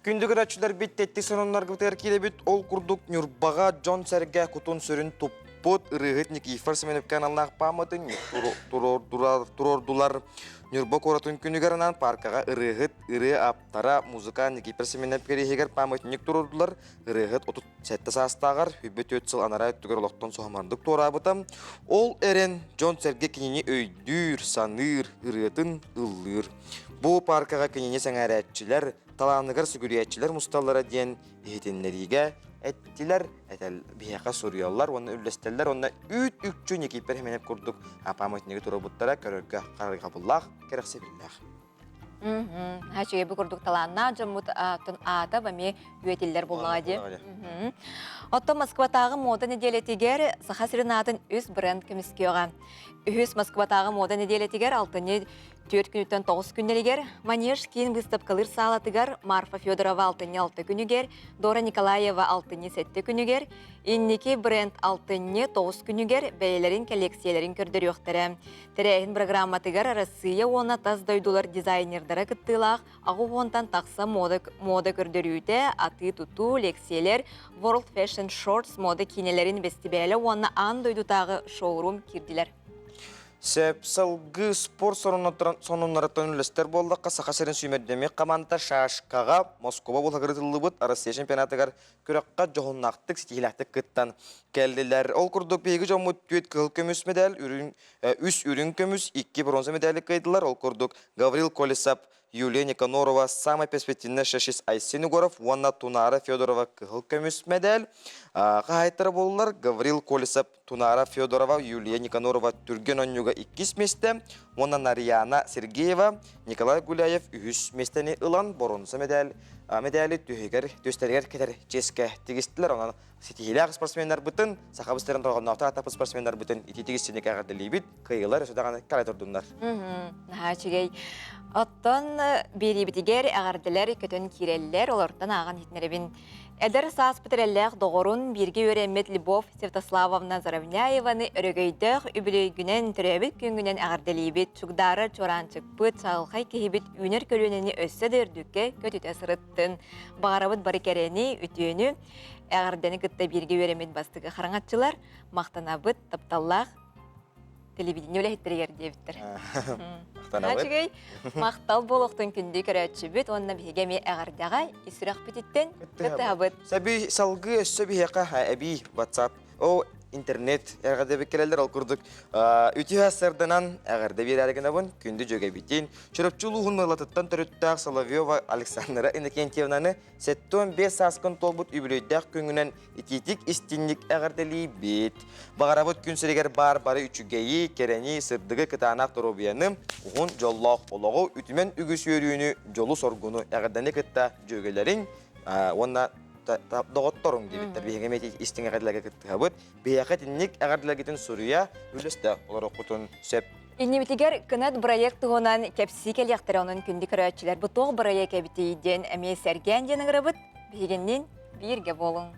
Күндігір әтшілер беттетті сонынлар күтер келебет ол күрдік нүрбаға Джон сәрге күтін сүрін тұппыт турбут ырыгыт Никифор Семенов каналнах памытын турордулар Нюрбо коратун күнүгернан паркага ырыгыт ыры аптара музыка Никифор Семенов керехегер памытник турордулар ырыгыт 37 састагар хүбөт өтсыл анара өттүгөр локтон сохмандык турабытам. Ол эрен Джон Серге кинини өйдүр саныр ырыгытын ыллыр. Бу паркага кинини саңарәтчилер, таланыгар сүгүриятчилер мусталлара диен эхетеннериге эттилер, этел бияка сурьяллар, оны үллестеллер, оны үт-үкчү Никифор Семенов курдук апамытнеги турабуттара көрөргө карыга буллах, керексе биллах. Хачыгы бу курдук таланна жамут ата бами үетиллер буллади. Отто Москватагы мода неделетигер Сахасринатын үз бренд кемискега. Үз Москватагы мода неделетигер алтыны 4 күнүттөн 9 күннеригер, Манеж кийин выставкалыр салатыгар Марфа Федорова 6 күнүгер, Дора Николаева 7 күнүгер, Инники бренд 9 күнүгер бәйлерин коллекцияларын көрдөрүктөрө. Терехин программатыгар Россия оны таз дойдулар дизайнердары кыттылак, агы онтан такса мода көрдөрүүтө аты туту лекциялер World Fashion Shorts мода кинелерин фестивалы оны ан дойдутагы шоурум кирдилер. Сәп салгы спорт сонуннараттан үлестер болдаққа Сахасерин сүймердемек команда Шашкаға Москова болағырытылы бұд Россия чемпионатыгар көраққа жоғыннақтық стихилақтық кыттан кәлділер. Ол күрдік бейгі жомут түйет кыл көміс медаль, үс үрін көміс, 2 бронза медалі қайдылар. Ол күрдік Гаврил Колесап, Юлия Никанорова, самая перспективная Шашис Айсен Угоров, Ванна Тунара Федорова кыл көміс медаль. Қағайттары болылар Гаврил Колесап, Тунара Федорова, Юлия Никанорова түрген онюга 2 месте, Ванна Нарьяна Сергеева, Николай Гуляев 3 местені ылан бронза медаль. Медали түйегер, төстергер кетер ческе тегістілер. Онан сетихилях спортсмендар бұтын, сақабыстерін тоғаннақтар атапы спортсмендар бұтын ити тегістенек ағарды лейбіт, қиылар өсудаған қалай тұрдыңдар. Чигей. Оттон бери битигер ағардылар көтін киреллер, олардан аған хитнеребін. Эдер саас бітірелләқ доғырын бірге өремет Любовь Святославовна Заравняеваны өрігейдіқ үбілейгінен түрәбіт күнгінен ағардылейбет, чугдары чоранчық бұт, сағылқай кейбет үнер көлінені өссі дөрдікке көтіте сырыттын. Бағарабыт барекерені үтіені ағарданы күтті бірге өремет бастығы қараңатчылар, мақтанабыт тапталлақ телевидение өләхеттерегер дебіттір. Начыгай, мақтал болуқтың күнді көрәтші бүт, онына бігеме әғардаға исірақ бітіттен күтті абыт. Сәбі салғы өссі бігеқа әбі WhatsApp, о интернет әғарда бекелелер ол күрдік. Үті ғасырдынан әғарда бір әрігін абын күнді жөге бітін. Чөріпчілуғын мұлатыттан түріттәқ Соловьева Александра Иннокентьевнаны сәттен 5 асқын толбыт үбілейдәқ күнгінен итетік истинлік әғардалей бет. Бағарабыт күн сірегер бар-бары үчігейі, керені, сырдығы кытанақ тұробияны, ұғын жоллақ олығы үтімен үгіс өрүйіні жолу соргуну әғарданы кытта жөгелерін, онна доғытторың дебіттер. Бейгеметі истің әғардыларға кытты ғабыт. Бейақетіннік әғардыларгетін сұрыя үлісті олар оқытын сөп. Иннемитигер кынат проект ғонан кәпсі кәлияқтары оның күнді көрәтшілер. Бұтоғы проект әбітейден әме сәрген денің ғырабыт. Бейгеннен бірге болың.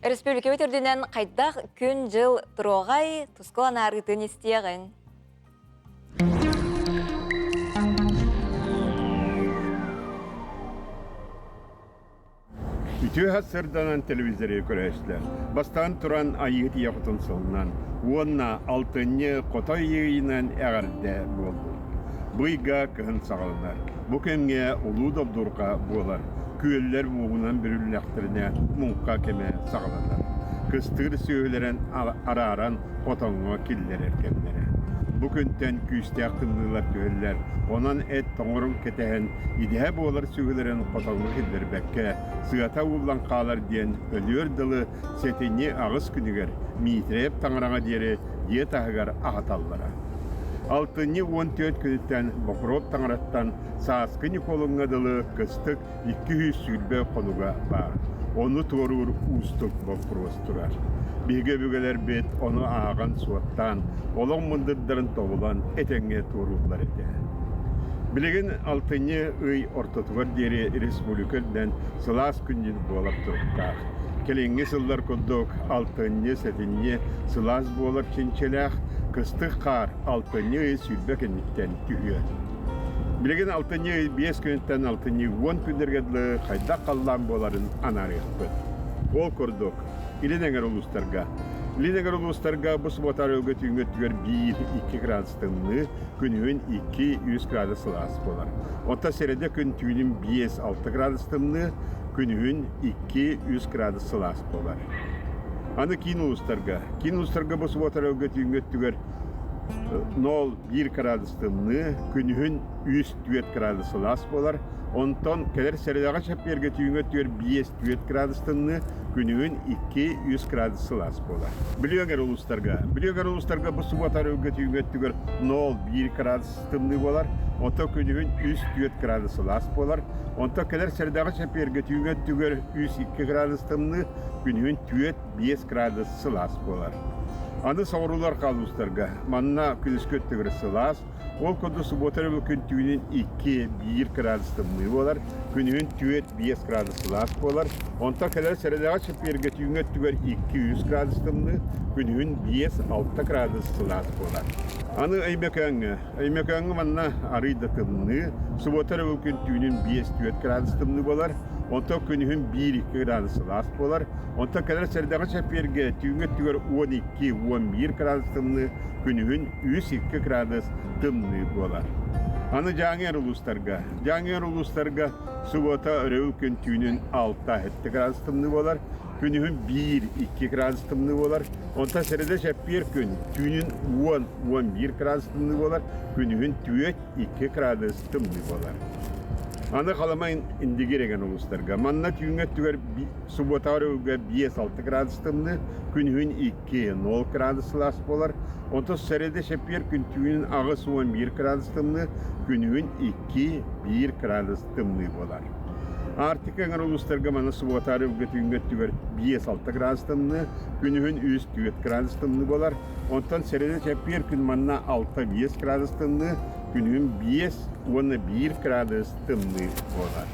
Республика өтердінен қайдақ күн жыл тұроғай тұскылан арғытын істеғін. Үтü ғасырданан телевизоры көрәшілер. Бастан тұран айығыт яқытын солынан, онна алтынны қотай еғінен әғарды болды. Бұйға кығын сағалынар. Бұкенге ұлу добдұрға болар. Күеллер бұғынан бүріліқтіріне мұңқа кеме сағаланар. Кыстыр сөйлерін араран қотонға келдер әркемдері. Бүкінтен күйістек тыңдылар төйлер, онан әт тоңырын кетәген идея болар сөйлерін қотонға келдер бәкке, сығата ұлан қалар ден өлер дылы сетіне ағыз күнігер, мейтреп таңыраңа дері е тағығар ағаталлара. Алтыны 14 күніттен Бокров таңыраттан саасқыны қолыңа дылы кыстық 200 сүлбе қонуға бар. Оны торуыр ұстық Бокров тұрар. Беге бөгелер бет оны аған суаттан, олың мұндырдарын тоғылан әтенге торуылар әді. Білеген алтыны үй ортотығыр дері республикалдан сылас күнден болып тұрықтақ. келеңге сыллар күрдік алтынне сәтінне сылас болар ченчеләқ кыстық қар алтынне сүлбек әнеттен түйе. Білеген алтынне 5 күнттен алтынне 10 күндергеді қайда қаллан боларын анарық бұд. Ол күрдік. Иленегер ұлыстарға. Иленегер ұлыстарға бұс ботар өлгі түйінгеттігер 1-2 градустыңны күнігін 2-3 градус сылас болар. Онта середе күн түйінім 5-6 градустыңны күнігін 2-3 градус сылас болар. Аны кейін ұлыстарға. Кейін ұлыстарға бұс ботар өлгі түйінгеттігер 0-1 градустыңны күнігін 3-4 градус сылас болар. Онтон келер середаға шапперге түйінгеттігер 5-4 градустыңны күнігін 2-3 градус сылас болар. Біленгер ұлыстарға бұсы батар өңге түйінгеттігер 0-1 градус тымны болар. Онта күнігін 3-4 градус сылас болар. Онта келер середаға шапперге түйінгеттігер 3-2 градус тымны күнігін 4-5 градус сылас болар. Аны сауырулар қалыстарға. Манна күніскеттігер сылас. Ол көді сұботары бұл күн түйінен 2-1 градус тымны болар. Күнігін 4-5 градус сылас болар. Онта кәлер сәреліға шыпперге түйінет түгер 2-3 градус тымны. Күнігін 5-6 градус сылас болар. Аны әймекәңі манна арыйда тымны. Сұботары бұл күн түйінен 5-4 градус тымны болар. Онта күнігін 1-2 градус сылас болар. Онта кәлер сәреліға шыпперге түйінет түгер 12-11 градус тымны. Күнігін 3-2 градус тымны болар. Аны жаңер ұлыстарға сұбота өрәуіл күн түйінен 6-7 градус тымны болар. Күнігін 1-2 градус тымны болар. Онта сәреде шәппер күн түйінен 10-11 градус тымны болар. Күнігін 4-2 градус тымны болар. Аны қаламайын индегереген ұлыстарға. Манна түйінет түгер сұбота өрәуілге 5-6 градус тымны. Күнігін 2-0 градус сылас болар. Онта сәреде шәппер күн түйінен ағыс 11 градус тымны, күнігін 2-1 градус тымны болар. Артық әңір ұлыстарға мана сұботары үлгі түйінгет түгер 5-6 градус тымны, күнігін 3-4 градус тымны болар. Онтан сәреде шәппер күн манна 6-5 градус тымны, күнігін 5-1 градус тымны болар.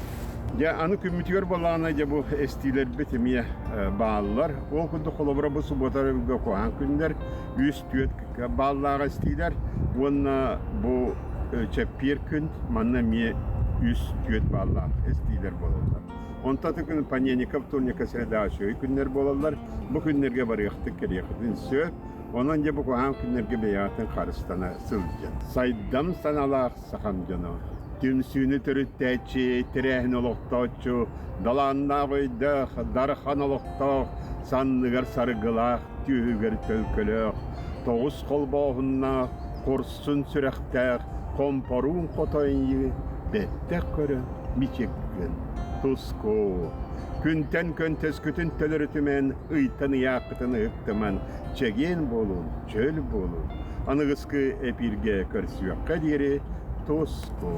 Аны күмітігер болағына бұл әстейлер бетемия бағалылар. Ол күнді қолабыра бұл сұботары үлгі қоған күндер, 3-4 бағалылаға әстейлер. Онына бұл чәппер күн, манна ме 3-4 бағалылаға әстейлер болалар. Онтаты күн паненика, вторника, среда, шөй күндер болалар. Бұл күндерге бар еқті кереқідін сөп. Онан де бұл қоған күндерге бейатын қарыстана сылжын. Сайдам саналақ сақам жаны. Түнсүні түріттәчі, тірәхін олықтаучу, даланна қойдық, дархан олықтақ, санныгар сарғылақ, түйігер төлкілік, тоғыз қолбағынна, қорсын сүрәқтәқ, қомпаруын қотайын, бәттәк көрі, мичеккін, тұсқо. Күнтен көнтес күтін төлірітімен, ұйтын яқытын ұқтыман, чәген болуын, чөл болуын. Анығысқы әпірге көрсіуаққа дері, Тоско.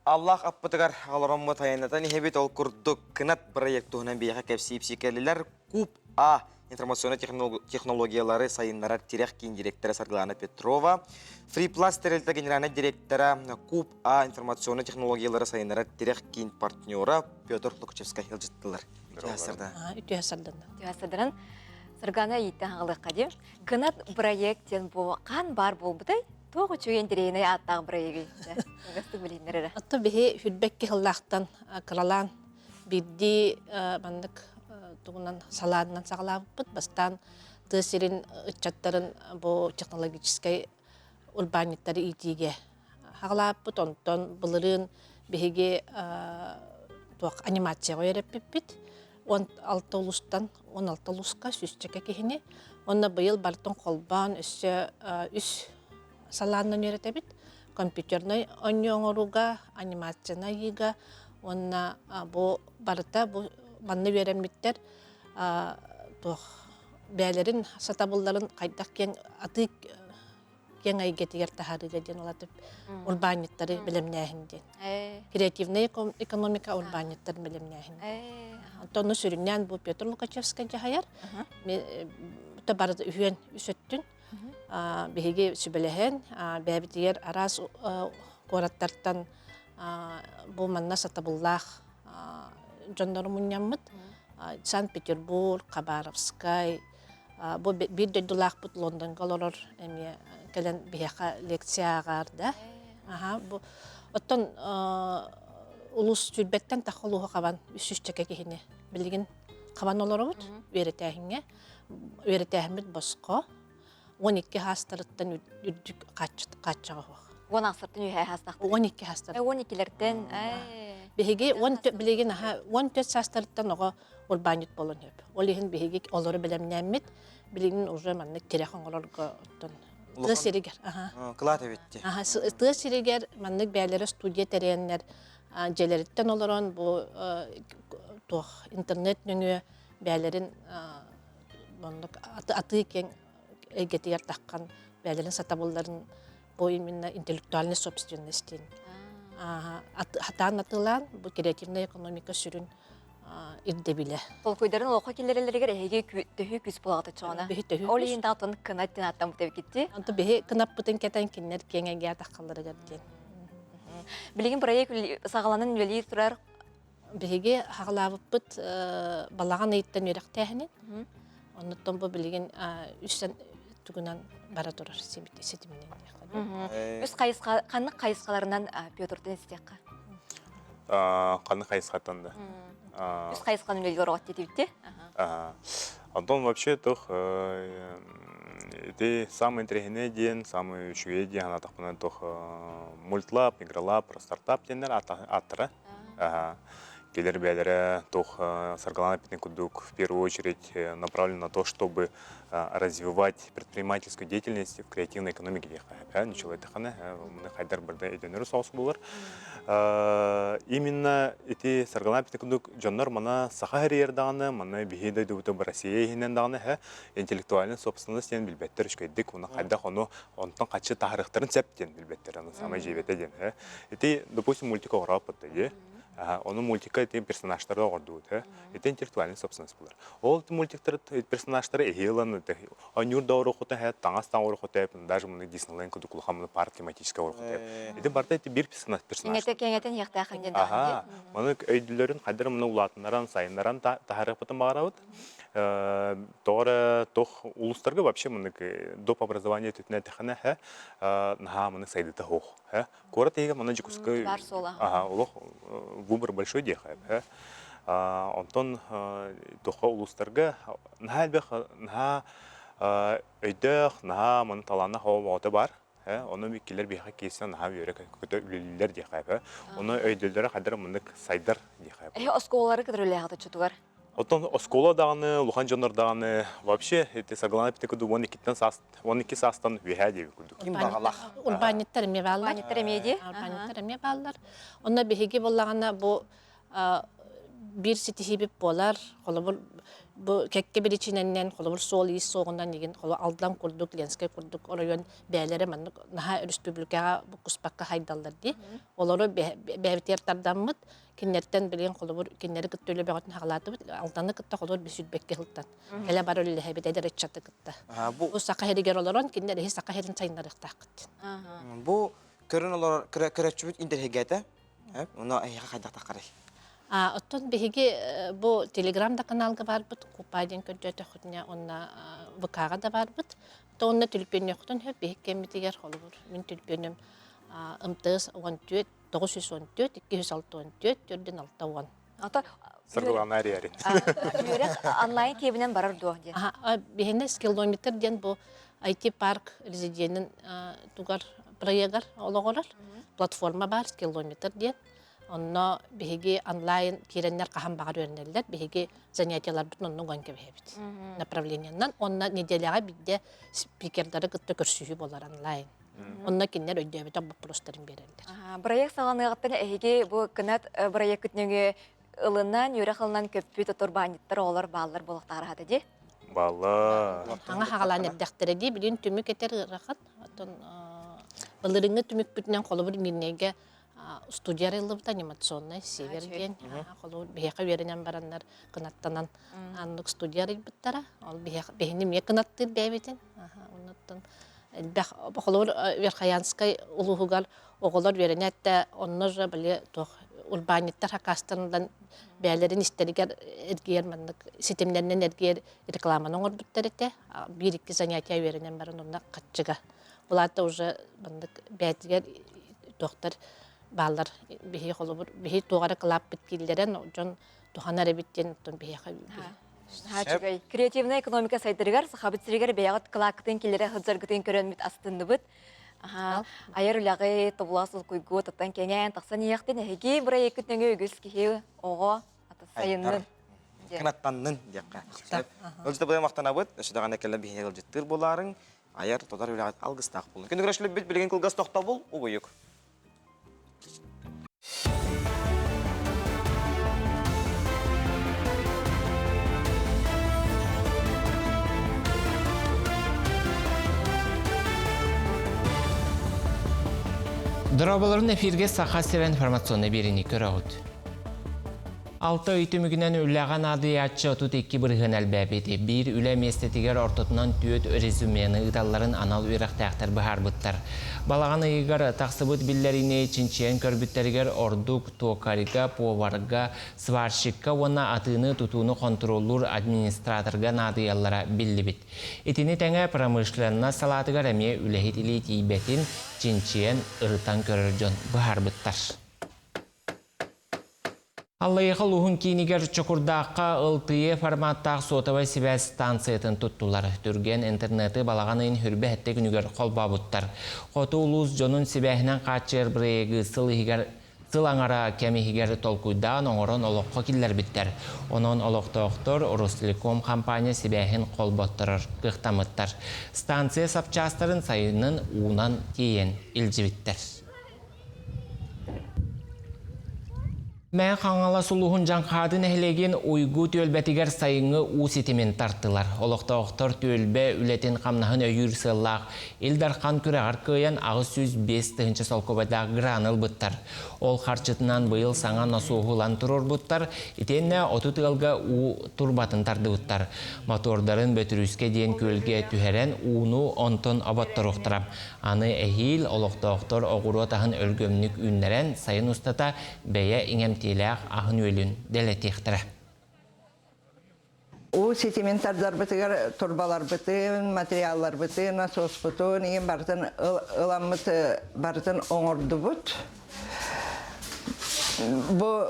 Аллах аппытыгар аларамма таянатан хебет ол курдук кынат проектуынан бияха кепсипсикелилер Куб А информационный технологиялары сайыннарар тирек кин директора Сарглана Петрова, Фриплас терелта генеральный директора Куб А информационный технологиялары сайыннарар тирек кин партнера Петр Лукачевский хилжиттылар. Тюасадан Саргана иттен аңылыққа де. Кынат проекттен қан бар болбыдай? Тоғы чөген дерейіне аттағы бірейгі. Үгісті білейінлері. Атты бігі хүлбәкке қыллақтан қыралан бидді бандық туғынан саладынан сағалап бұд. Бастан тысырын ұтчаттарын бұл технологическай урбаниттары итиге қағалап бұд. Онтон бұлырын бігі анимация қойырып біппіт. 16 ұлыстан 16 ұлысқа сүзчеке кехіне. Онна бұйыл бартын қолбан үс саланнан өретебит. Компьютерной оңоруга, анимацияна ига. Онна бұ барыта бұ манны вереммиттер бәлерін сатабылларын қайдақ кен аты кен айгетігер тахарыға ден олатып урбаниттары білімнәхінден. Креативная экономика урбаниттар білімнәхінден. Тону сүріннен бұл Петр Лукачевский жағайар. Бұта барыды үйен үсөттін. Беге сүбіліген, бәбітігер арас қораттартан бұл манна сатабыллақ жондары мұняммыд. Санкт-Петербург, Хабаровскай, бу бир дөдүлак бут Лондон колорор эми келен бияка лекциягар да. Бу оттон улус сүрбеттен тахолуга кабан үсүчтеке кихине билген кабан олоробут веретехинге веретехмит боско 12 хастарыттан үрдүк каччага. 10 асыртын үйе хастақты. 12 хастар. 12-лерден. Беге 14 билеген 14 састарыттан ого урбанит болон хеп. Олихин беге олору белемнемит билеген уже манны терехон олорго оттон. Тысыригер. Клата битти. Тысыригер манны бәлері студия тереннер желеріттен олорон бу интернет нүңі бәлерин аты кен эгетигер таққан бәлерин сатабылларын бу именно интеллектуальный собственностен. Хатан атылан бу креативная экономика сүрүн ирдебиле. Ол көйдөрүн окуу келерелерге эге төһү күс булагы чоона. Ол ин датын кынаттын аттан бүтөп кетти. Анты беге кынап бүтүн кетен кинер кеңеге таккаллары герден. Билген проект сагаланын үлели турар. Беге хагалабыт балаган ыйттан өрөктәһинен. Оннотон бу билген үстен түгүнөн бара турар сетиминен. Үс кайыска канны кайыскаларынан Пётрден истекка. Канны кайыскаттан да. Үс кайысканы үлели орот детибитти. Антон вообще тох это самый интересный день, самый шуе день, она так понимает, тох мультлаб, игролаб, стартап денер аттара. Келер бәлері тох саргалана питный кудук в первую очередь направлен на то, чтобы развивать предпринимательскую деятельность в креативной экономике. Ничего это хана, мы хайдар барда иденер соус булар. Именно эти саргалана питный кудук джоннар мана сахариер даны, мана бихида дута в России хинен даны, интеллектуальная собственность ен билбеттер шкайдик, мана хайда хоно онтон качы тахарыхтарын септен билбеттер, аны самай живете ден. Эти, допустим, мультикография, onun multika ete personajları ordu ete. Ete intellektualny собственность булар. Ол мультиктер персонаждары ehlan ete. Анюр даура хота хат таңас таңыр хота даже мына Disneyland кудукул хамны парк тематический ор хота. Эте барда ете бир персонаж. Кеңетен яқта ханден. Мына өйдүлөрүн кадыр мына улатыннаран сайыннаран тахарып потом багарабыт. Тора тох улустарга вообще мына доп образование тетне техана на мына сайдыта хох. Корот ега мына жикускай. Улох выбор большой дехайп. Антон тоха улустарга нахалбех на өйдөх на мына талана хаваты бар. Оны бикелер биха кесен на йөрәк көтө үлеләр дехайп. Оны өйдөлдөрө кадыр мына сайдар дехайп. Осколары кадрлыгы чутугар. Отон оскола даганы, Лухан Жоннор даганы вообще это согласно питекуду 12 састан вихади куду. Ким багалах? Урбаниттер мебаллар. Урбаниттер меди. Урбаниттер мебаллар. Онна биһиги боллагана бу бир ситихиби болар. Холобур бу кекке биричиненнен холобур сол ис согундан деген холо алдан курдук, Ленскай курдук район бәләре мен наха республикага бу куспакка хайдалдар ди. Олары бәбитертарданмыт киннерден билген холобур киннери кыттөлө бөгөтүн хагалаты алданы кытта холобур бисүтбекке хылтан. Келе бар өле хебет эдер чатты кытта. Бу сака херигер олорон киннери сака херин чайнарыктакыт. Бу көрөн олар көрөчүбүт интерхегете. Уна айга кайда такарай. Оттон биһиги бу телеграмда каналга барбыт, купаден көдөтө хотня онна ВКга да барбыт. Тонна түлпөнө хотон хөп биһиккемитигер холбур. Мен түлпөнөм МТС 14 914 264 түрден 610. Ата Саргалана ариари. Юрек онлайн кебинен барар до ди. Биһине километр ден бу IT парк резиденин тугар проектар ологорар. Платформа бар километр ден. Онно биһиги онлайн киреннер кахан багар өрнеллер, биһиги занятиялар бүтүн онно гонке бебит. Направлениянан онна неделяга бидде спикерлары кытта көрсүһү болар онлайн. Онна кинер өйдөбөтө вопростарын берелдер. Проект саланыгаттан эһиги бу кынат проект күтнөгө ылынан, юрахылынан көппү турбаниттер олар баллар болуктар хады ди. Балла. Аңа хагалан эддектере ди билин түмү кетер рахат. Атон былырыңы түмүк бүтүнөн колобур мирнеге студия рылыбыта анимационный северден холу бехе веренен бараннар кынаттанан анлык студия рылбыттара ал бехни ме кынатты дебетен оннаттан бах холор верхаянскай улугугал оголор веренетте оннор биле тох урбаниттар хакастандан бәлерин истеригер эргер маннык ситемлеринен эргер рекламаны оңорбуттар эте. Bir-iki занятия веренен барын онда катчыга. Буларда уже мандык бәтигер доктор баллар бихи холобур бихи тугара клап биткиллерен жон туханар биттен тон бихи Хачыгай креативная экономика сайтырыгар сахабытсырыгар бәягат клактын килере хыджаргытын көрөнмит астындыбыт. Айыр улагы тобласыл куйгу таттан кенен тақсан яқтын әйге бұра екі түнгі өгіз кеге оға сайынның. Канаттанның деққа. Өлжді бұдай мақтана бұд, үшідаған әкелі бейіне ғылжеттір боларың, айыр тодар улагы алғыстақ болын. Күнді күрәшілі бүт білген кылғас тоқта бол, о бұйық. Дұрабаларын эфирге сақа сирен информационный беріні көріғыд. 6 үйтімігінен үлләған ады ятчы отут 2 бірғын әлбәбеті. Bir үлә местетігер ортотынан түйет резюмені ұдаларын анал үйрақтақтар бұхар бұттар. Балаған ұйығар тақсыбыт білдеріне чинчиен көрбіттерігер ордук, токарика, поварға, сварщикка, оны атыны тұтуыны контроллур администраторға надыяллара білді біт. Етіні тәңі промышленна салатығар әме үләхет илет ейбетін чинчиен ұрытан көрір жон бұхар бұттар. Аллайықыл ұғын кейінігер чокурдаққа ылтые форматтақ сотавай сибәс станциятын тұттылар. Түрген интернеті балағанын хүрбе әтті күнігер қолба бұттар. Қоты ұлыз жонын сибәхінен қатшыр бірегі сыл аңара кәмігер толкуйдан оңырын олыққа келдер біттер. Оның олықтақтыр Ростелеком компания сибәхін қолбаттырыр, қықтамыттар. Станция сапчастарын сайының уынан кейін илжі біттер. Мән қаңала сұлуғын жаңқадын әхілеген ойгу төлбәтігер сайыңы ұсетімен тарттылар. Олықта-оқтар төлбә үлетін қамнағын өйір сыллақ. Илдар қан күрәғар көйен ағыз 105 солқобадағы граныл бұттар. Ол қарчытынан бұйыл саңа насуғылан тұрыр бұттар. Итенне оты тығылға ұ турбатын тарды бұттар. Мотордарын бөтіріске дейін көлге түхерен ұны онтын абаттар оқтырам. Аны әхил олықта-оқтар оғыру атағын өлгөмнік үнлерен сайын ұстата бәйе иңем теләк ағын өлін дәлетектірі. О сетиментардар бітігер турбалар бітін, материаллар бітін, насос бітін, еген бартын ыламыт бартын оңырды бұд.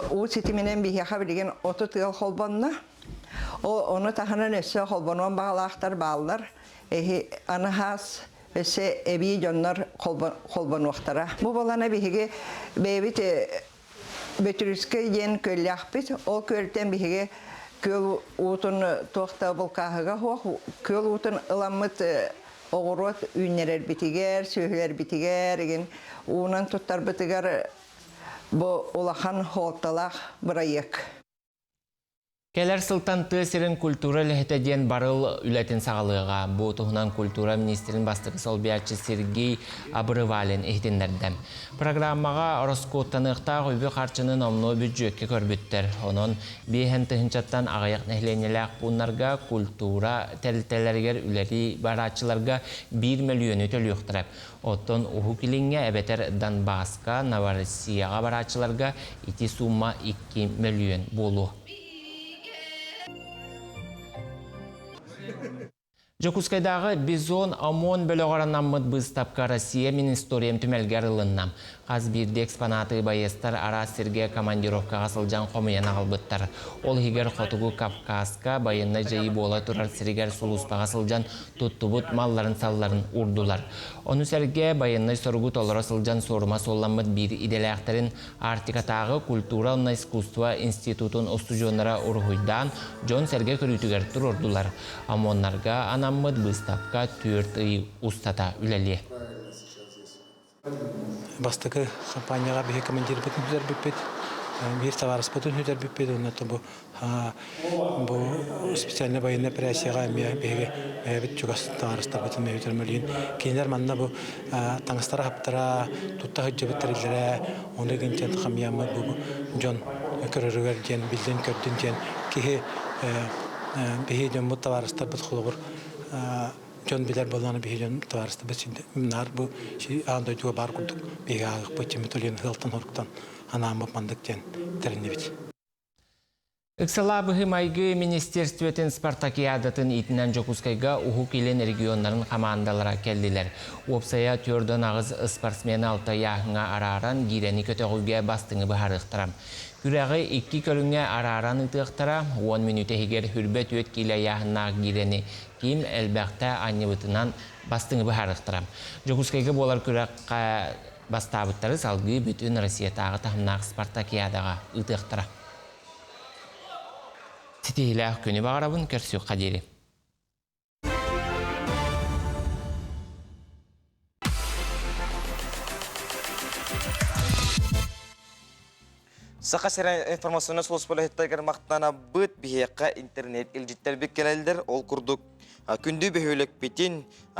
О сетименен бейхеға білген 30 тығыл қолбанына. Оны тағынан өсі қолбануан бағалақтар бағалар. Аны хас өсі әбей жонлар қолбан уақтара. Бұл балана бейхеге бәйбіт бөтіріске ен көлі ақпет. Ол көлтен бейхеге көл ұтын тоқта бұл қағыға хоқ, көл ұтын ыламыт оғырот үйнерер бітігер, сөйлер бітігер, уынан тұттар бітігер бұл олақан хоқталақ бұрайық. Келер сылтан тысырын культура ләхетеден барыл үләтін сағалыға. Бұл тұғынан культура министрін бастығы солбиятчы Сергей Абырывалин ehtinlerden. Программаға Роскоттанықта ғойбі қарчының омно бюджетке көрбіттер. Оның бейхен тұхынчаттан ағаяқ нәхленеләқ бұнларға культура тәлтелергер үләті баратчыларға 1 миллион өтел юқтырап. Оттон ұху келіңе әбетер Донбасқа, Новороссияға баратчыларға ити сумма 2 миллион болу. Жокускайдағы бизон ОМОН бөліғараннан мұд бұстапқа Россия мен историям түмәлгер ылыннам. Қаз бірді экспонаты байестар ара сірге командировка ғасылжан қомыян ағылбыттар. Ол хигер қотугу Кавказка байынна жайы бола тұрар сіргер сұлуспа ғасылжан тұттыбыт малларын салларын урдулар. Оны сәрге байынна сұргу толыра сылжан сорыма солламыд бір иделәқтірін Артикатағы культура онна искусства институтын остужонлара урғойдан жон сәрге көрітігер тұр урдулар. ОМОНларға анаммыд бұстапқа 4 үй ұстата үләле. Бастығы компанияға бігі командир бұтын хүдер бүппет, бір таварыс бұтын хүдер бүппет, бұл специальный военный операцияға бігі біт жүгас таварыстар бұтын өтер мөлген. Кейінлер манна бұл таңыстара қаптара, тұтта хүдже бүттірілдері, оны гінтен қамиямы бұл жон көрірігер ден, білден көрден ден, кейі бігі жон бұт таварыстар бұт құлығыр жон билер боланы бие жон таварысты бесинде нар бу ши андай туга бар курдук бие агык бочеме толен хылтан хорктан анамы пандык тен тернебит. Иксалабы майгы министерстветін спартакиадатын итінен жокускайга уху келен регионларын командалара келдилер. Опсая төрдөн агыз спортсмени алта яхыңа араран гирени көтөгүгө бастыңы бахарыктарам. Күрәгы 2 көлүнгө араран ытыктара 10 минут егер хүрбет өт киле яхына гирени ким элбәктә анныбытынан бастыңы бахарыктарам. Жокускайга болар күрәккә бастабыттары салгы бүтүн Россиядагы тахымнак спартакиадага ытыктара. Титилах күні бағарабын көрсі қадері. Сақа сәрі информацияны солыс болы хеттайгар мақтана бұд бейеққа интернет илжиттер бек келелдер. Ол күрдік күнді бөхөлік бетін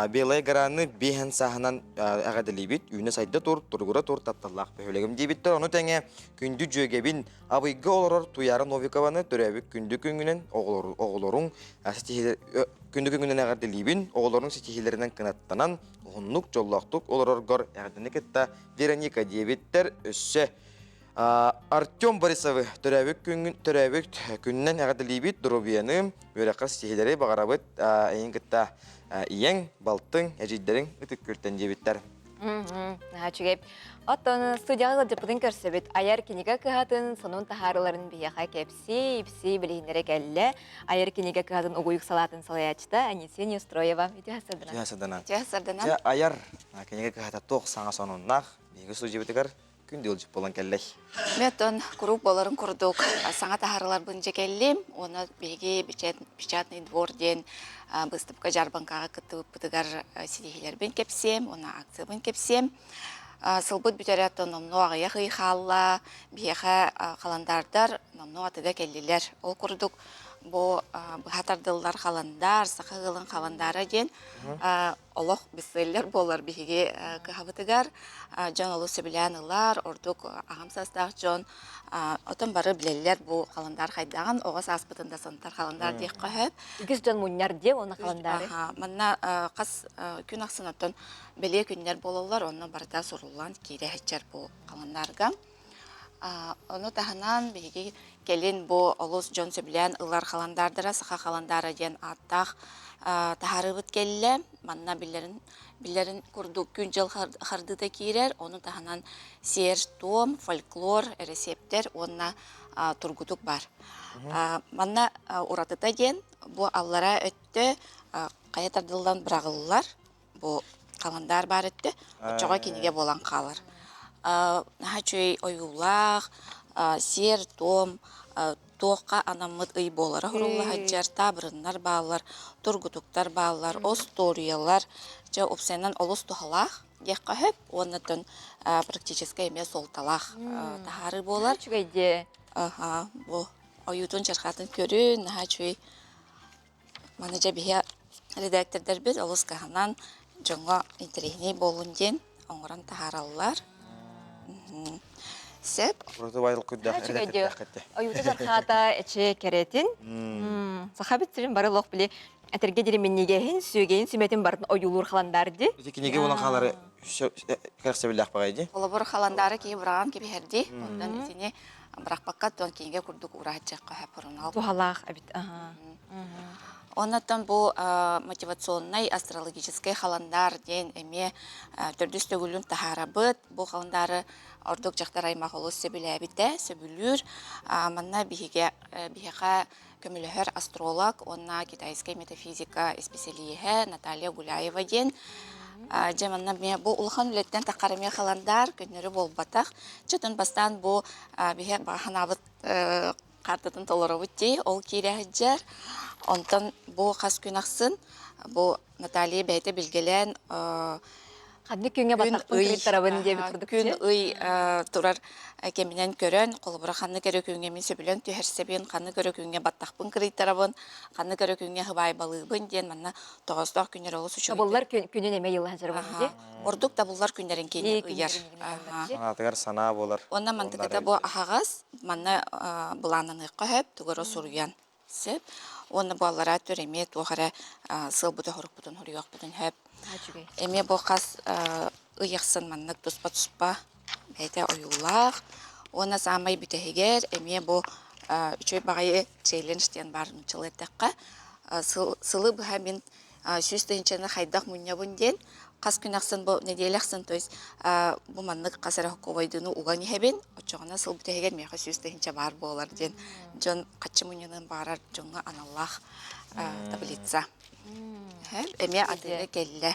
белай ғараны бейін сағынан ағадылы бет. Үйіне сайды тұрғыра тұр тапталақ бөхөлігім дейбеттер. Оны тәңе күнді жөгебін абыйғы оларар Туяра Новикованы түрәбік күнді күнгінен оғылырың күнді күнгінен ағадылы бін оғылырың сетихилерінен кінаттанан ұғынлық жоллақтық оларар ғар ағадыны кетті Вероника дейбеттер өсі. Артем Борисовы төрәбік күннен ағадылыбет дұрубияны өрәққар стихилері бағарабыт әйін кітті ең балтың әжейдерін үтік көрттен дебеттер. Чүгейп, оттон студияғы жыпыдың көрсөбет аяр кенеге кығатын сонун тахарыларын бияға кепси білейінері кәлі. Аяр кенеге кығатын оғойық салатын салаячта Анисия Устроева. Үтіғасырдынан. Аяр кенеге кығата тоқ саңа сонуннақ бейгі студия бітігер күнде олжып болан кәлі. Мен круг боларын құрдық. Саңа тахарылар бұнжы кәлім. Оны бейге печатный двор ден бұстыпқа жарбанқаға күтіп бұтығар сидихилербен кепсем, оны акциябын кепсем. Сылбыт бүтәрәттен номну ағая қиқалла, бейеға қаландардар номну атыға кәлілер. Ол құрдық бұл бұхатардылар қаландар, сақы ғылын қаландары ден олық бісейлер болар бейге кығабытығар. Жон олы сөбілянылар, ордық ағам састақ жон. Отын бары білелер бұл қаландар қайдаған, оғыз аспытында сантар қаландар дейк қойып. Үгіз жон мұннар де оны қаландары? Мұнна қас күн ақсын отын біле күннер болулар, оны барда сұрулан кейре әтчер бұл қаландарға. Оны тағынан бейге келін бұл олыс жон сөбілян ұлар қаландардыра, сақа қаландары ден аттақ тахары бұт келі. Манна Биллерин курдук күн жыл хардыда кирер, оны таханан сер, том, фольклор, рецептер, онна тургутук бар. Манна уратыта ден, бу аллара өтті, қаятардылдан бірағылылар, бу қаландар бар өтті, чоға кенеге болан қалыр. Нахачуй ойулақ, сер, том, тоққа анамыт үй болары құрылы хаджар, табырынлар балар, тургутуктар балар, осториялар, жа опсайнан олыс тухалақ, декқа хөп, онытын практическа еме солталақ тахары болар. Чүгейде? Бұл ойутын жарқатын көрі, нахачуй маныжа бейе редактордар біз олыс қағынан жоңға интерегіне болын ден, оңыран тахаралылар. Сеп. Ураты байдыл күддәқ әрекеттер қәтті. Ойуты жарқата әче кәретін. Сақабеттерін бары лоқ біле әтірге деременнегейін, сүйегейін, сүметін барын ойулур қаландарды. Кенеге болан қалары кәрсе білі ақпағайды? Олабыр қаландары кей бұраған кебе әрді. Ондан етіне бірақ баққа тон кенеге күрдік ұрағатчаққа әпірін алып. Тухалақ әбіт. Оннан бұл мотивационный астрологический қаландар ден әме түрдіс төгілін тахарабыт. Бұл қаландары ордық жақтар аймақ олы сөбілі әбіті, сөбілір. Манна бігеға көмілігер астролог, онна китайскай метафизика специалиеге Наталья Гуляева ден. Жеманна бұл ұлған үлеттен тақарыме қаландар көнері бол батақ. Жатын бастан бұл біге бағанабыт қартатын толыры өтте, ол кейрі жар. Онтан бұл қас күн ақсын, бұл Наталья бәйті білгелен Қадны күнге батақпын кіреттарабын деп тұрдық. Күн ұй тұрар кемінен көрін, қолыбыра қанны көрі күнге мен сөбілен түйерсебен, қанны көрі күнге батақпын кіреттарабын, қанны көрі күнге ғыбай балығын ден, манна тоғыздақ күнер олы сүшін. Бұллар күнен әме елі хәжірбін де? Ордық да бұллар күндерін кейіне ұйар. Санатығар сана болар. Онна мандықыда бұл ағағыз, манна бұланын ұққа хөп, түгірі сұруян. Сеп, оны баллара төреме туғара сыл бұты хорық бұтын, хорыяқ бұтын хөп. Эме бұл қас ұйықсын маннық тұспа-тұспа бәйті ойулақ. Оны самай бүтігер, эме бұл үчөй бағайы челленджтен бар мұнчылы әттіққа. Сылы бұға мен сүз түйінчені қайдақ мұння бұнден. Қас күн ақсын бұл неделяқсын, то есть бұл маннық қасыры көбайдыны уған ехебен, отчоғына сыл бүтігер меға сүз түйінче бар болар ден. Жон қатшы мұнянын барар жоңға аналлах таблица. Эме атылы келі.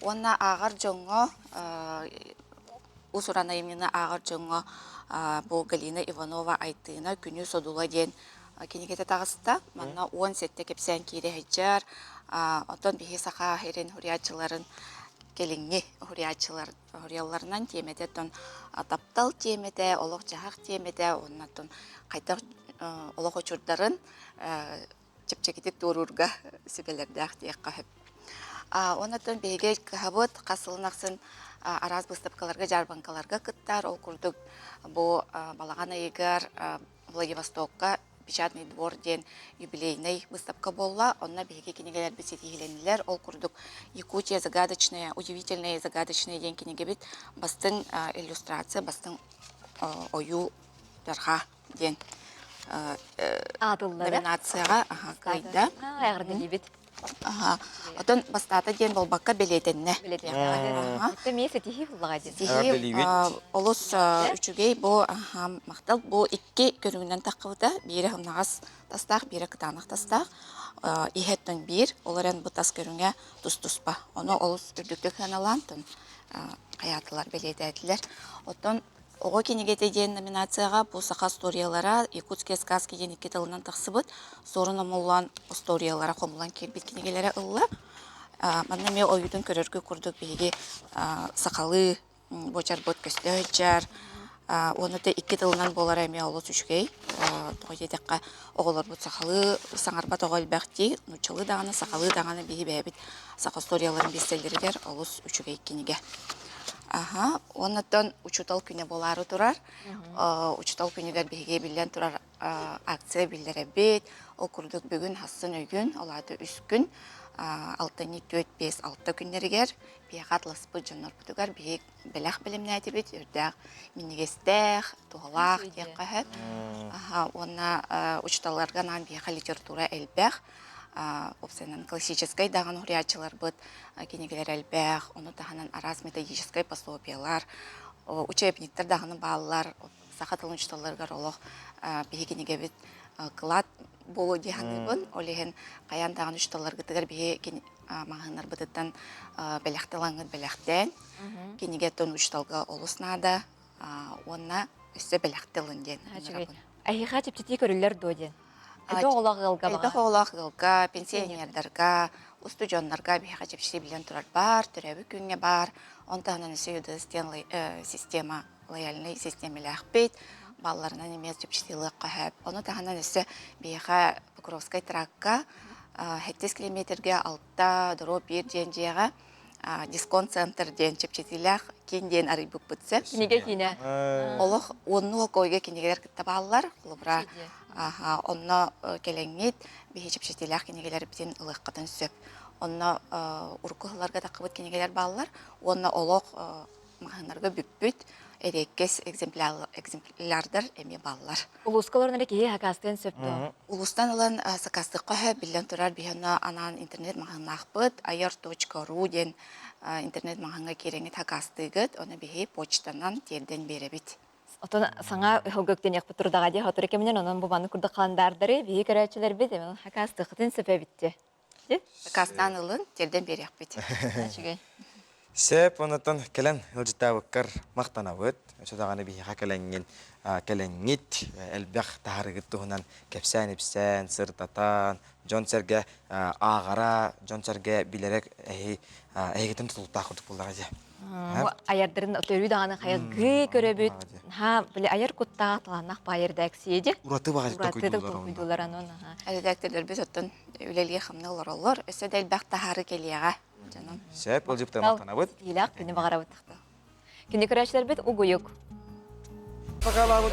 Онна ағар жоңға, ұсырана емені ағар жоңға бұл Галина Иванова айтыына күні содула ден кенегеті тағыста. Манна 10 сетте кепсен кейре хеджар. Отон бихи сақа херен хуриячыларын келіңе хурияларынан темеде, таптал темеде, олық жағақ темеде, оннатын қайтақ олық очурдарын чепчекетік турурга сөбелерді ақтияқ қағып. Оннатын бейге қағабыт қасылын ақсын араз бұстапқаларға, жарбанкаларға кыттар, ол күрдік бұл балағана егер Владивостокқа печатный двор ден юбилейный выставка болла, онна беге кенегелер бесетигеленилер, ол курдук Якутия загадочная, удивительная загадочная ден кенегебит, бастын иллюстрация, бастын ою дарха ден номинацияға кайда. Отон бастата ден болбаққа белетенне. Олыс үшігей бұл мақтал, бұл икки көріңінен таққылда, бері ғымнағас тастақ, бері қытанық тастақ, ихеттен бір, оларын бұл тас көріңе тұс-тұспа. Оны олыс үрдіктік қаналан, қаятылар белеті әділер. Отон оғы кенегеті ден номинацияға бұл сақа историялара, Якутские сказки ден екі тылынан тақсыбыт, сорын омылан историялара қомылан келбет кенегелері ұлла. Манна ме ойудың көріргі күрдік бейге сақалы бочар бұт көсті өтчар. Оны да екі тылынан болар әме олыс үшгей. Тоғы едеққа оғылар бұт сақалы саңарбат оғыл бәқті, нұчылы дағаны, сақалы дағаны бейге бәйбет сақа историяларын бестелдергер олыс үшгей кенеге. Оннаттан учутал күні болары тұрар. Учутал күнігер бейге білден тұрар акция білдері бет. Ол күрдік бүгін хасын өйгін, олады үс күн. 6-4-5-6 күннергер. Бейғат ласпы жонар бұтығар бейг біләқ білімні әті бет. Үрдәқ минигестәқ, туғалақ дек қағып. Онна учуталарға нан бейға литература әлбәқ. Опсенен классической дағын хуриячылар бұд кенегелер әлбәқ, оны тағынан араз методической пособиялар, учебниктер дағыны балалар, сақатылын учталарғар олық бейге кенеге бет қылат болу дегені бұн, олеген қаян дағын учталарға тігір бейге мағынар бұдыттан бәліқтілаңын бәліқтен, кенеге тон учталға олысынады, онына үсті бәліқтілін ден. Айыға тепчеті көрілер доден? Эдо олақ ғылға, пенсионердарға, устуджонларға бейға жепші білен тұрар бар, түрәбі күнге бар. Онтағынан үсі үді система, лояльный системелі ақпет, балаларынан емес жепшілік қағып. Оны тағынан үсі бейға Покровскай тракка 7 километрге алтта дұру бір ден жеға дисконт центр ден чепчетілік кен ден арый бұп бұтсы. Кенеге кейіне? Олық онны оқойға кенегелер күтті балалар, құлыбыра онна келеңет бейі чепчетілік кенегелер бітен ылық қытын сөп. Онна ұрқығыларға тақыбыт кенегелер балалар, онна олық мағынарға бүп-бүт әреккес экземплярдар әме балалар. Улускаларына кейі хақастығын сөпті? Улустан олан сақастыққа хөп білден тұрар бейіна анан интернет мағынна ақпыт, ayar.ru ден интернет мағынға кереңет хақастығыт, оны бейі почтанан терден беребет. Отон саңа хылгөктен яқпы тұрдаға де хатыр екеменен онын бұбаны күрді қаландардары бейі көрәтшілер бет, әмен хақастықытын сөпе бітті. Хақастан ұлын терден берек бет. Сеп, онытын келен ұлжытауыққар мақтанауыт. Өсөдағаны бейіға келеңет, әлбәқ тағарығыт тұғынан кепсән-епсән, сыртатан, жон сәрге ағара, жон сәрге білерек әйгетін тұтылықтақ құрдық болдыға де. Аярдарын өтөрүй дағаны қайғы көрөбіт. Аяр құттағы таланақ байырдәк сейді. Ураты бағадықта көйдулар. Әлдәктерлер біз өттін өлелге қамнылар олар. Өсі дәл бәқ тағары келияға. Сәп, ол жіпті мақтанабыт. Илақ, күні бағара бұттықты. Күні көрәшілер бет ұғыйық. Бағалабыт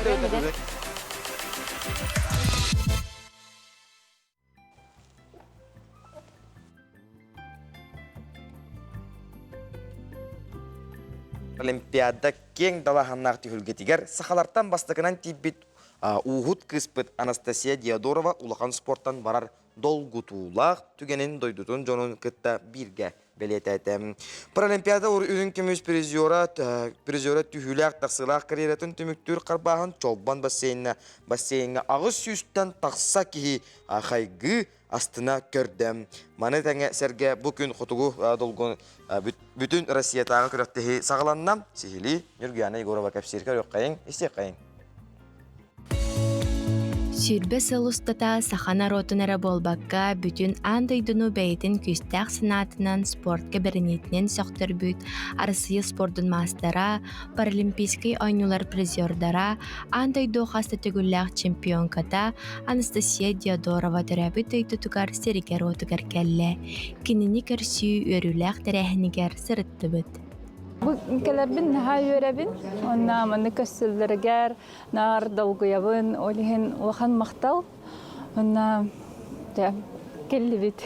Паралимпиада кең далаханнақ түйілгетігер сақалартан бастығынан тиббит уғыт кыспыт Анастасия Диадорова улахан спорттан барар долгутулақ түгенін дойдутун жонун кытта бирге белететем. Паралимпиада үрін көміз призера түйіләк тақсылақ карьератын түміктүр қарбағын чолбан бассейнға ағыз сүйістен тақса кихи қайғы астына көрдім. Маны тәңе сәрге бүкін құтығу долғын бүтін Россиятағы күрәқтігі сағыланнам. Сихили Юргияна Егорова кәпсеркер өққайын, істек қайын. Сүрбе сылыстата сахана ротунара болбакка бүтүн андайдыну бәйтін күстәк сынатынан спортка бірінетінен сөқтір бүт, арысыйы спордын мастара, паралимпийский ойнулар призердара, андайду қасты түгілләқ чемпионката Анастасия Диадорова төрәбі түйті серігер отығар кәлі. Кинini көрсі өріләқ тәрәхінігер сырытты бүт. Bu kelebin ha yörebin, ona manı kösüllerger, nar dalgıyabın, olihin ulan maktal, ona de kelli bit.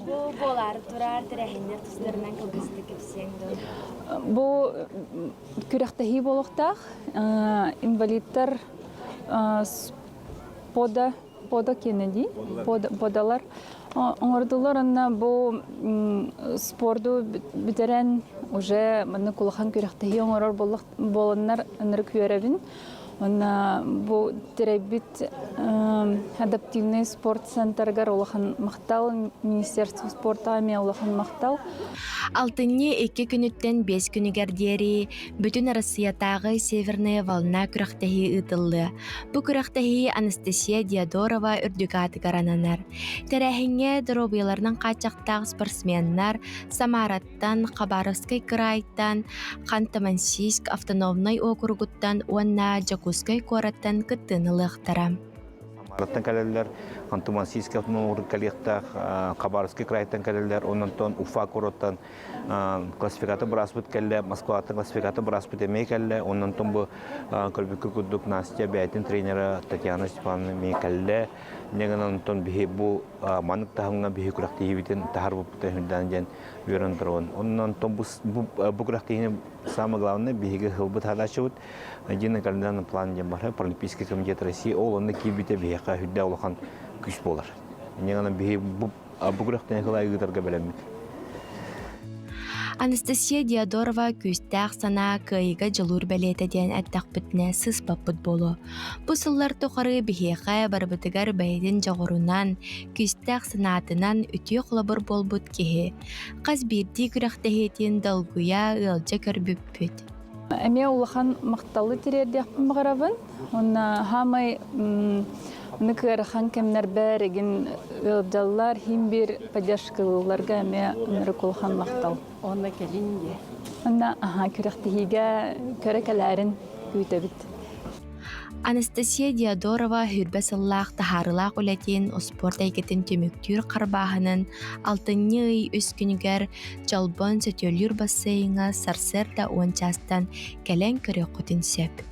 Bu bolar turar terahinler tuzlarından kılgızdı kepsengdi. Bu kürektehi boluqtaq, invalidler poda Kennedy, podalar. Оңырдылар анна бұл спорду бітірен уже маны кулахан күректегі оңырар болынар аныр күйеребін. Онна бұл теребит адаптивный спорт центргар улахан мақтал, Министерство спорта аме улахан мақтал. Алтынне 2 күніттен 5 күнігер дери бүтін Россиятағы Северная волна күректегі ұтылды. Бұл күректегі Анастасия Диадорова үрдігаты гарананар. Тәрәхіңе дробияларынан қачақтағы спортсменнар Самараттан, Хабаровский крайттан, Ханты-Мансийск автономный округуттан, онна Жакускай кораттан кыттынылықтара. Самараттан кәлелер, Ханты-Мансийск автономный округ кәлектақ, Хабаровский крайттан кәлелер, оннан Уфа короттан классификаты бұраспыт кәлі, Москваттан классификаты бұраспыт емей кәлі, оннан бұл көлбікі күдік Настя бәйтін тренері Татьяна Степановна мей кәлі, негін онтон бұл манық тағыңа бейі күрәқтегі бітін тағар бұпты хүлдан ден өрін тұрғын. Оннан бұл күрәқтегіне самое главное бейгі ғылбыт халашы бұд, Дина календарный план ден бары, Паралимпийский комитет России, ол онны кейбіте бейіға хүлді олақан күш болар. Негін бұл күрәқтегіне ғылай ғыдарға бәлемет. Анастасия Диадорова күстәк сана кайга жылур бәлетеден әттәк бүтіне сыспаппыт болу. Бұсыллар тоқары бігеға барбытыгар бәйден жағырунан, күстәк санатынан үтіе құлабыр болбыт кеге. Қаз бірді күрәқтәхетін далгуя ұлжа көрбіппіт. Әме улахан мақталы терерді яқпын бағарабын. Оны хамай Ныкыр хан кемнер бәреген ылдаллар хим бир поддержкалыларга әме нырыкулхан мақтал. Онна келинде. Онна күрәқтіхиге көрәкәләрін көйтәбіт. Анастасия Диадорова хүрбәсыллақ тахарылақ үләтен спорт әйкетін төміктүр қарбағының алтынны үс күнігер жалбон сөтөлүр бассейңа сарсыр да ончастан кәлен көрі құтын сөп.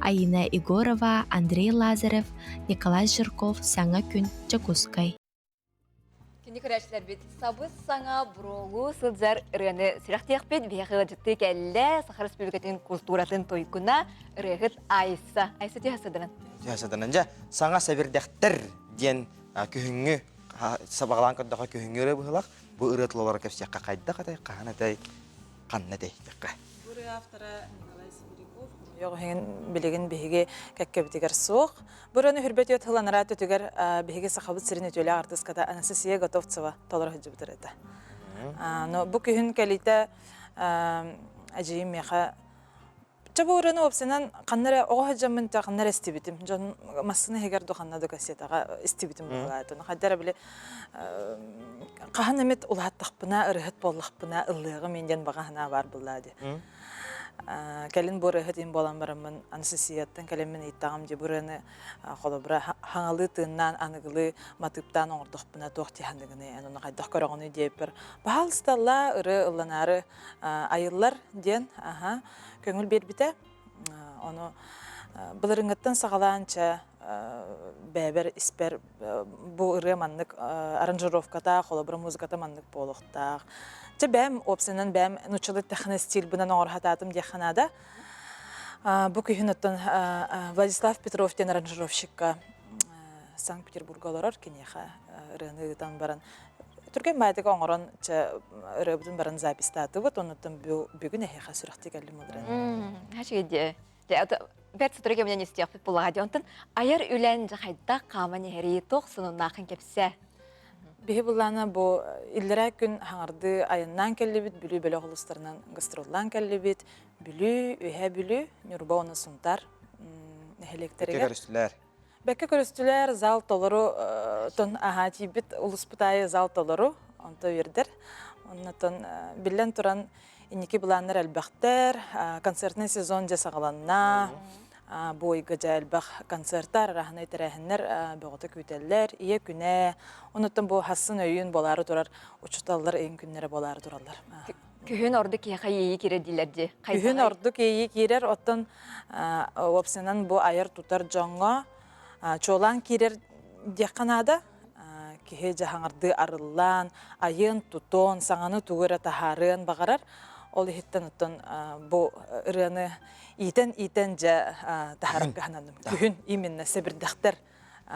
Аина Егорова, Андрей Лазарев, Николай Жирков, Саңа күн, Жакускай. Кенде көрәшілер бет, сабыз саңа бұролу сылзар үргені сұрақтияқ бет бейғы жытты кәлі Сахар Республикатын культуратын тойкуна үргіт Айса. Айса те хасадынан? Те хасадынан жа, саңа сәбірдәқтір ден күйіңі, сабағылан көдіға күйіңі өрі бұғылақ, бұл үргіт лолар кәпсияққа қайда қатай, қағанатай, қаннатай. Бүрі автора Yok hen bilegen bihige kakkabitigar soq. Burani hürbet yot hılanara tütüger bihige sahabıt sirini tüyle artistkada Anastasiya Gotovtseva tolar hücübüdür ete. No bu kühün kalite acıyım yaha. Çaba urani opsinan qannara oğa hıcamın ta qannara istibitim. Jon masını heger doxanna da kasiyataga istibitim bulatın. Haddara bile qahan emet ulat taqbına ırhıt bollaqbına ıllığı menden bagahna var bulladı. Кәлін бұры ғытын болан барымын Анастасияттан кәлемін иттағым де бұрыны қолы бұра хаңалы тыңнан анығылы матыптан оңырдықпына тоқтияндығыны оны қайдақ көріғыны деп бір. Бағалысталла ұры ұланары айыллар ден көңіл бербіті. Оны бұлырыңыттан сағаланча бәбір іспер бұл ұры маннық аранжировката, қолы бұра музыката маннық болуқтақ. Те бәм опсынан бәм нучылы техне стиль бынан оңорхататым деханада. Бу күйін оттон Владислав Петров тен аранжировщикка Санкт-Петербурга олорор кенеха рыгытан баран. Түрген байдыга оңорон рыбдын баран запистаты вот онуттан бүгүн эхеха сүрахти келдим олдыран. Хашиде. Бәт сүтірге менен істияқпет бұлаға онтын айыр үлән жақайда қаманы хәрі тоқсының нақын кепсе. Бихи бұлланы бұ илдері күн хаңарды айыннан кәлі бит, бүлі бөлі ғылыстарынан ғыстроллан кәлі бит, бүлі, өйе бүлі, нүрба оны сұнтар, нәхелектерігер. Бәкке көрістілер зал толыру, тон ағати бит, ұлыс бұтайы зал толыру, онты өрдір. Оннатын білен тұран инеки бұланыр әлбәқтер, концертный сезон жасағаланна, бойғы жа әлбәқ концерттар, рахынай тәрәхінлер, бұғыты көйтелер, ие күне, оннатын бұл хасын өйін болары тұрар, ұчыталылар ең күннері болары тұралар. Күхін орды кейқа ейі керер дейлерді? Күхін орды кейі керер, оттан опсынан бұл айыр тұтар жоңға, чолан керер деканада, кеге жағаңырды арылан, айын тұтон, саңаны туғыра тахарын бағарар, ол ехеттен ұттан бұл ұрыны итен жа тахарып қағанадым. Күхін именно сәбірдіқтер.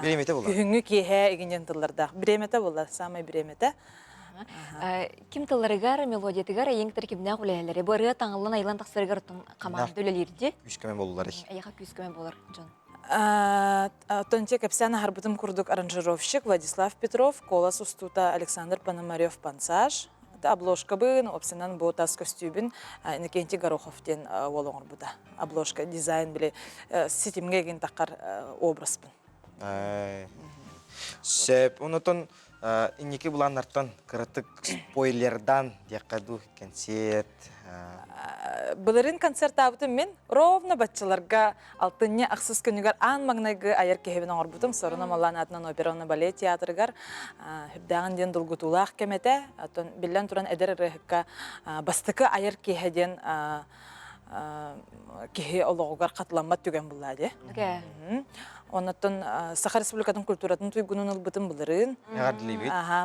Күхінгі кеге егенен тылларда. Біремете болды, самай біремете. Ким тылларыгар, мелодиятыгар, еңтір кеміне құлайлары. Бұл ұрыға таңылын айлан тақсырығар қаманды өлелерді? Күскемен болулар. Аяға күскемен болар, Джон. Тонте капсяна харбытым курдук аранжировщик Владислав Петров, колас устута Александр Пономарев пансаж. Обложка бын, опсынан бұл тас костюбін Иннокентий Гороховтен олоңыр бұда. Обложка, дизайн біле, сетімге ген таққар образ бін. Сәп, онытын инеки бұланнартан кырытык спойлердан дияқаду концерт. Бұлырын концерт абытым мен ровно батчыларға алтынне ақсыз күнігер аң маңнайғы айыр кехебін оңыр бұдым. Сорына малан атынан операны балет театрығар хүрдәғын ден дұлғытулақ кемете. Білден тұран әдер рыхыққа бастықы айыр кехеден кехе олығығар қатыламат түген бұлады. Оннаттан Саха Республикатын культуратын туйгунун ылбытын бұлырын.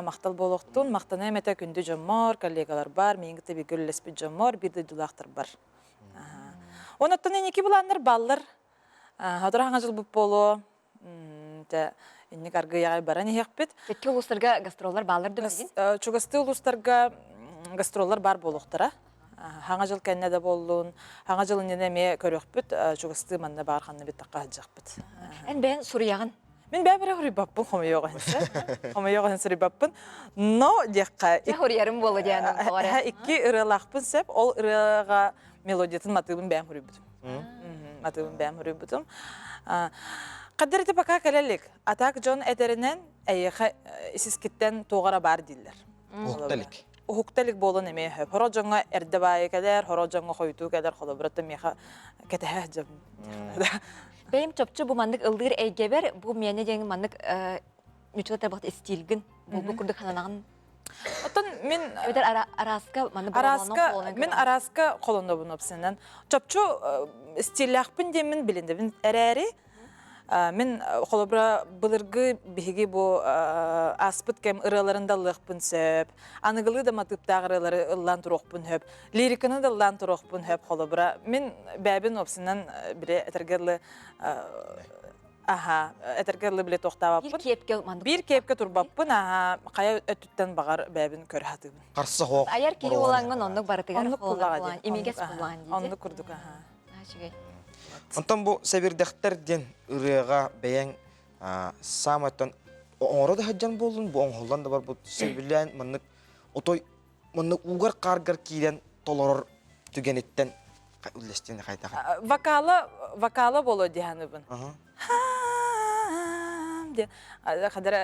Мақтал болуқтын, мақтаны әмәті күнді жомор, коллегалар бар, мейінгіті бігіл леспі жомор, бірді дұлақтыр бар. Оннаттан енекі бұланыр баллар. Хадыр аңа жыл бұп болу, енек арғы яғай баран ехек бет. Кеткі ұлыстарға гастроллар балырды бізін? Чугасты ұлыстарға гастроллар бар болуқтыра. Хаңа жыл кәнне де болуын, хаңа жыл неме көрек бүт, чугасты манна бағарқанны бет таққа жақ бүт. Ән бән сұрияғын? Мен бәбірі хүрібаппын, қомы еғансы. Қомы еғансы хүрібаппын. Но, деққа... Хүрерім болу дейінің тоғары. Икі ұрылақпын сәп, ол ұрыға мелодиятын матыбын бәм хүрібітім. Матыбын бәм хүрібітім. Қадырды бақа кәлелік. Атақ жон әдерінен әйеқі сискеттен тоғара бар дейлер. Оқталік. Уһукталик болон эме хөп. Хоро жоңга эрдебай келер, хоро жоңга хойту келер, холобрата меха кетеһә жаб. Бәйім чөпчі бұ мандық ылдыр әйгебер, бұ мені деген мандық мүчігі табақты стилгін, бұл күрді қананағын. Оттан мен... Өтер араска мандық болуының қолының Мен араска қолында бұны өпсенен. Чөпчі стилляқпын демін білінді. Мен әрәрі, мен холобра былыргы биһиги бу аспыт кем ыраларында лыхпын сөп. Аныгылы да матыптагы ыралары ыллан турокпун хөп. Лириканы да ыллан турокпун хөп холобра. Мен бәбин опсынан бире этергерлы этергерлы биле токтабаппын. Бир кепке турбаппын. Кая өттүттен багар бәбин көрхатыбын. Карсы хок. Аяр кири олаңын ондук барытыгар холобра. Имигес булган дейді. Ондук курдук. Онтан бұл сәбірдәқтерден ұрыға бәйін саматтан оңыры да хаджан болын, бұл оңғылдан да бар бұл сәбірлән мұнық ұғар қарғар кейден толырыр түгенеттен үлестен қайта. Вокалы болу дегенібін. Қадары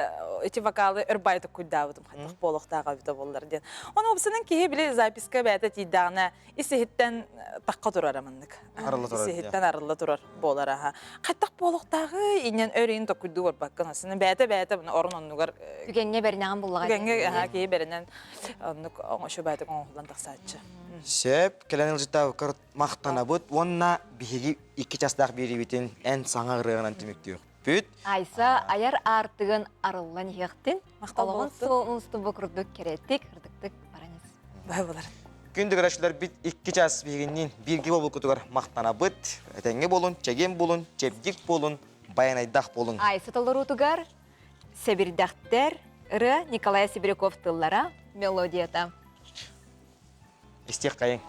эти вокалы өрбайды күддавыдым, қайтық болуқтаға біті болылар ден. Оны опсының кейі біле записка бәті тейдағына исехеттен таққа тұрар амандық. Исехеттен арылы тұрар болар аға. Қайтық болуқтағы инен өрейін тоқыды ор баққын. Осының бәті бұны орын онығар... Түгенге бәрінаған болуға. Түгенге кейі бәрінен оңышы бәтік оңғылдан тақсатшы. Сәп, кәлән ылжыттағы күрт мақтана бұд, онына бігі 2 жастақ бері бетін ән саңа ғырығынан түміктеу. Айса, аяр артығын арылан ехтін, олығын соғынысты бұқырдық кереттік, ұрдықтық бараныз. Бай болар. Күндік рәшілер бит 2 час бігіннен бірге болу күтігір мақтана бұд, әтәңге болын, чеген болын, чепдік болын, баянайдақ болын. Айсы толыр утугар, Сәбірдақтер, Николай Сибиряков тыллара мелодията. Истек қайын.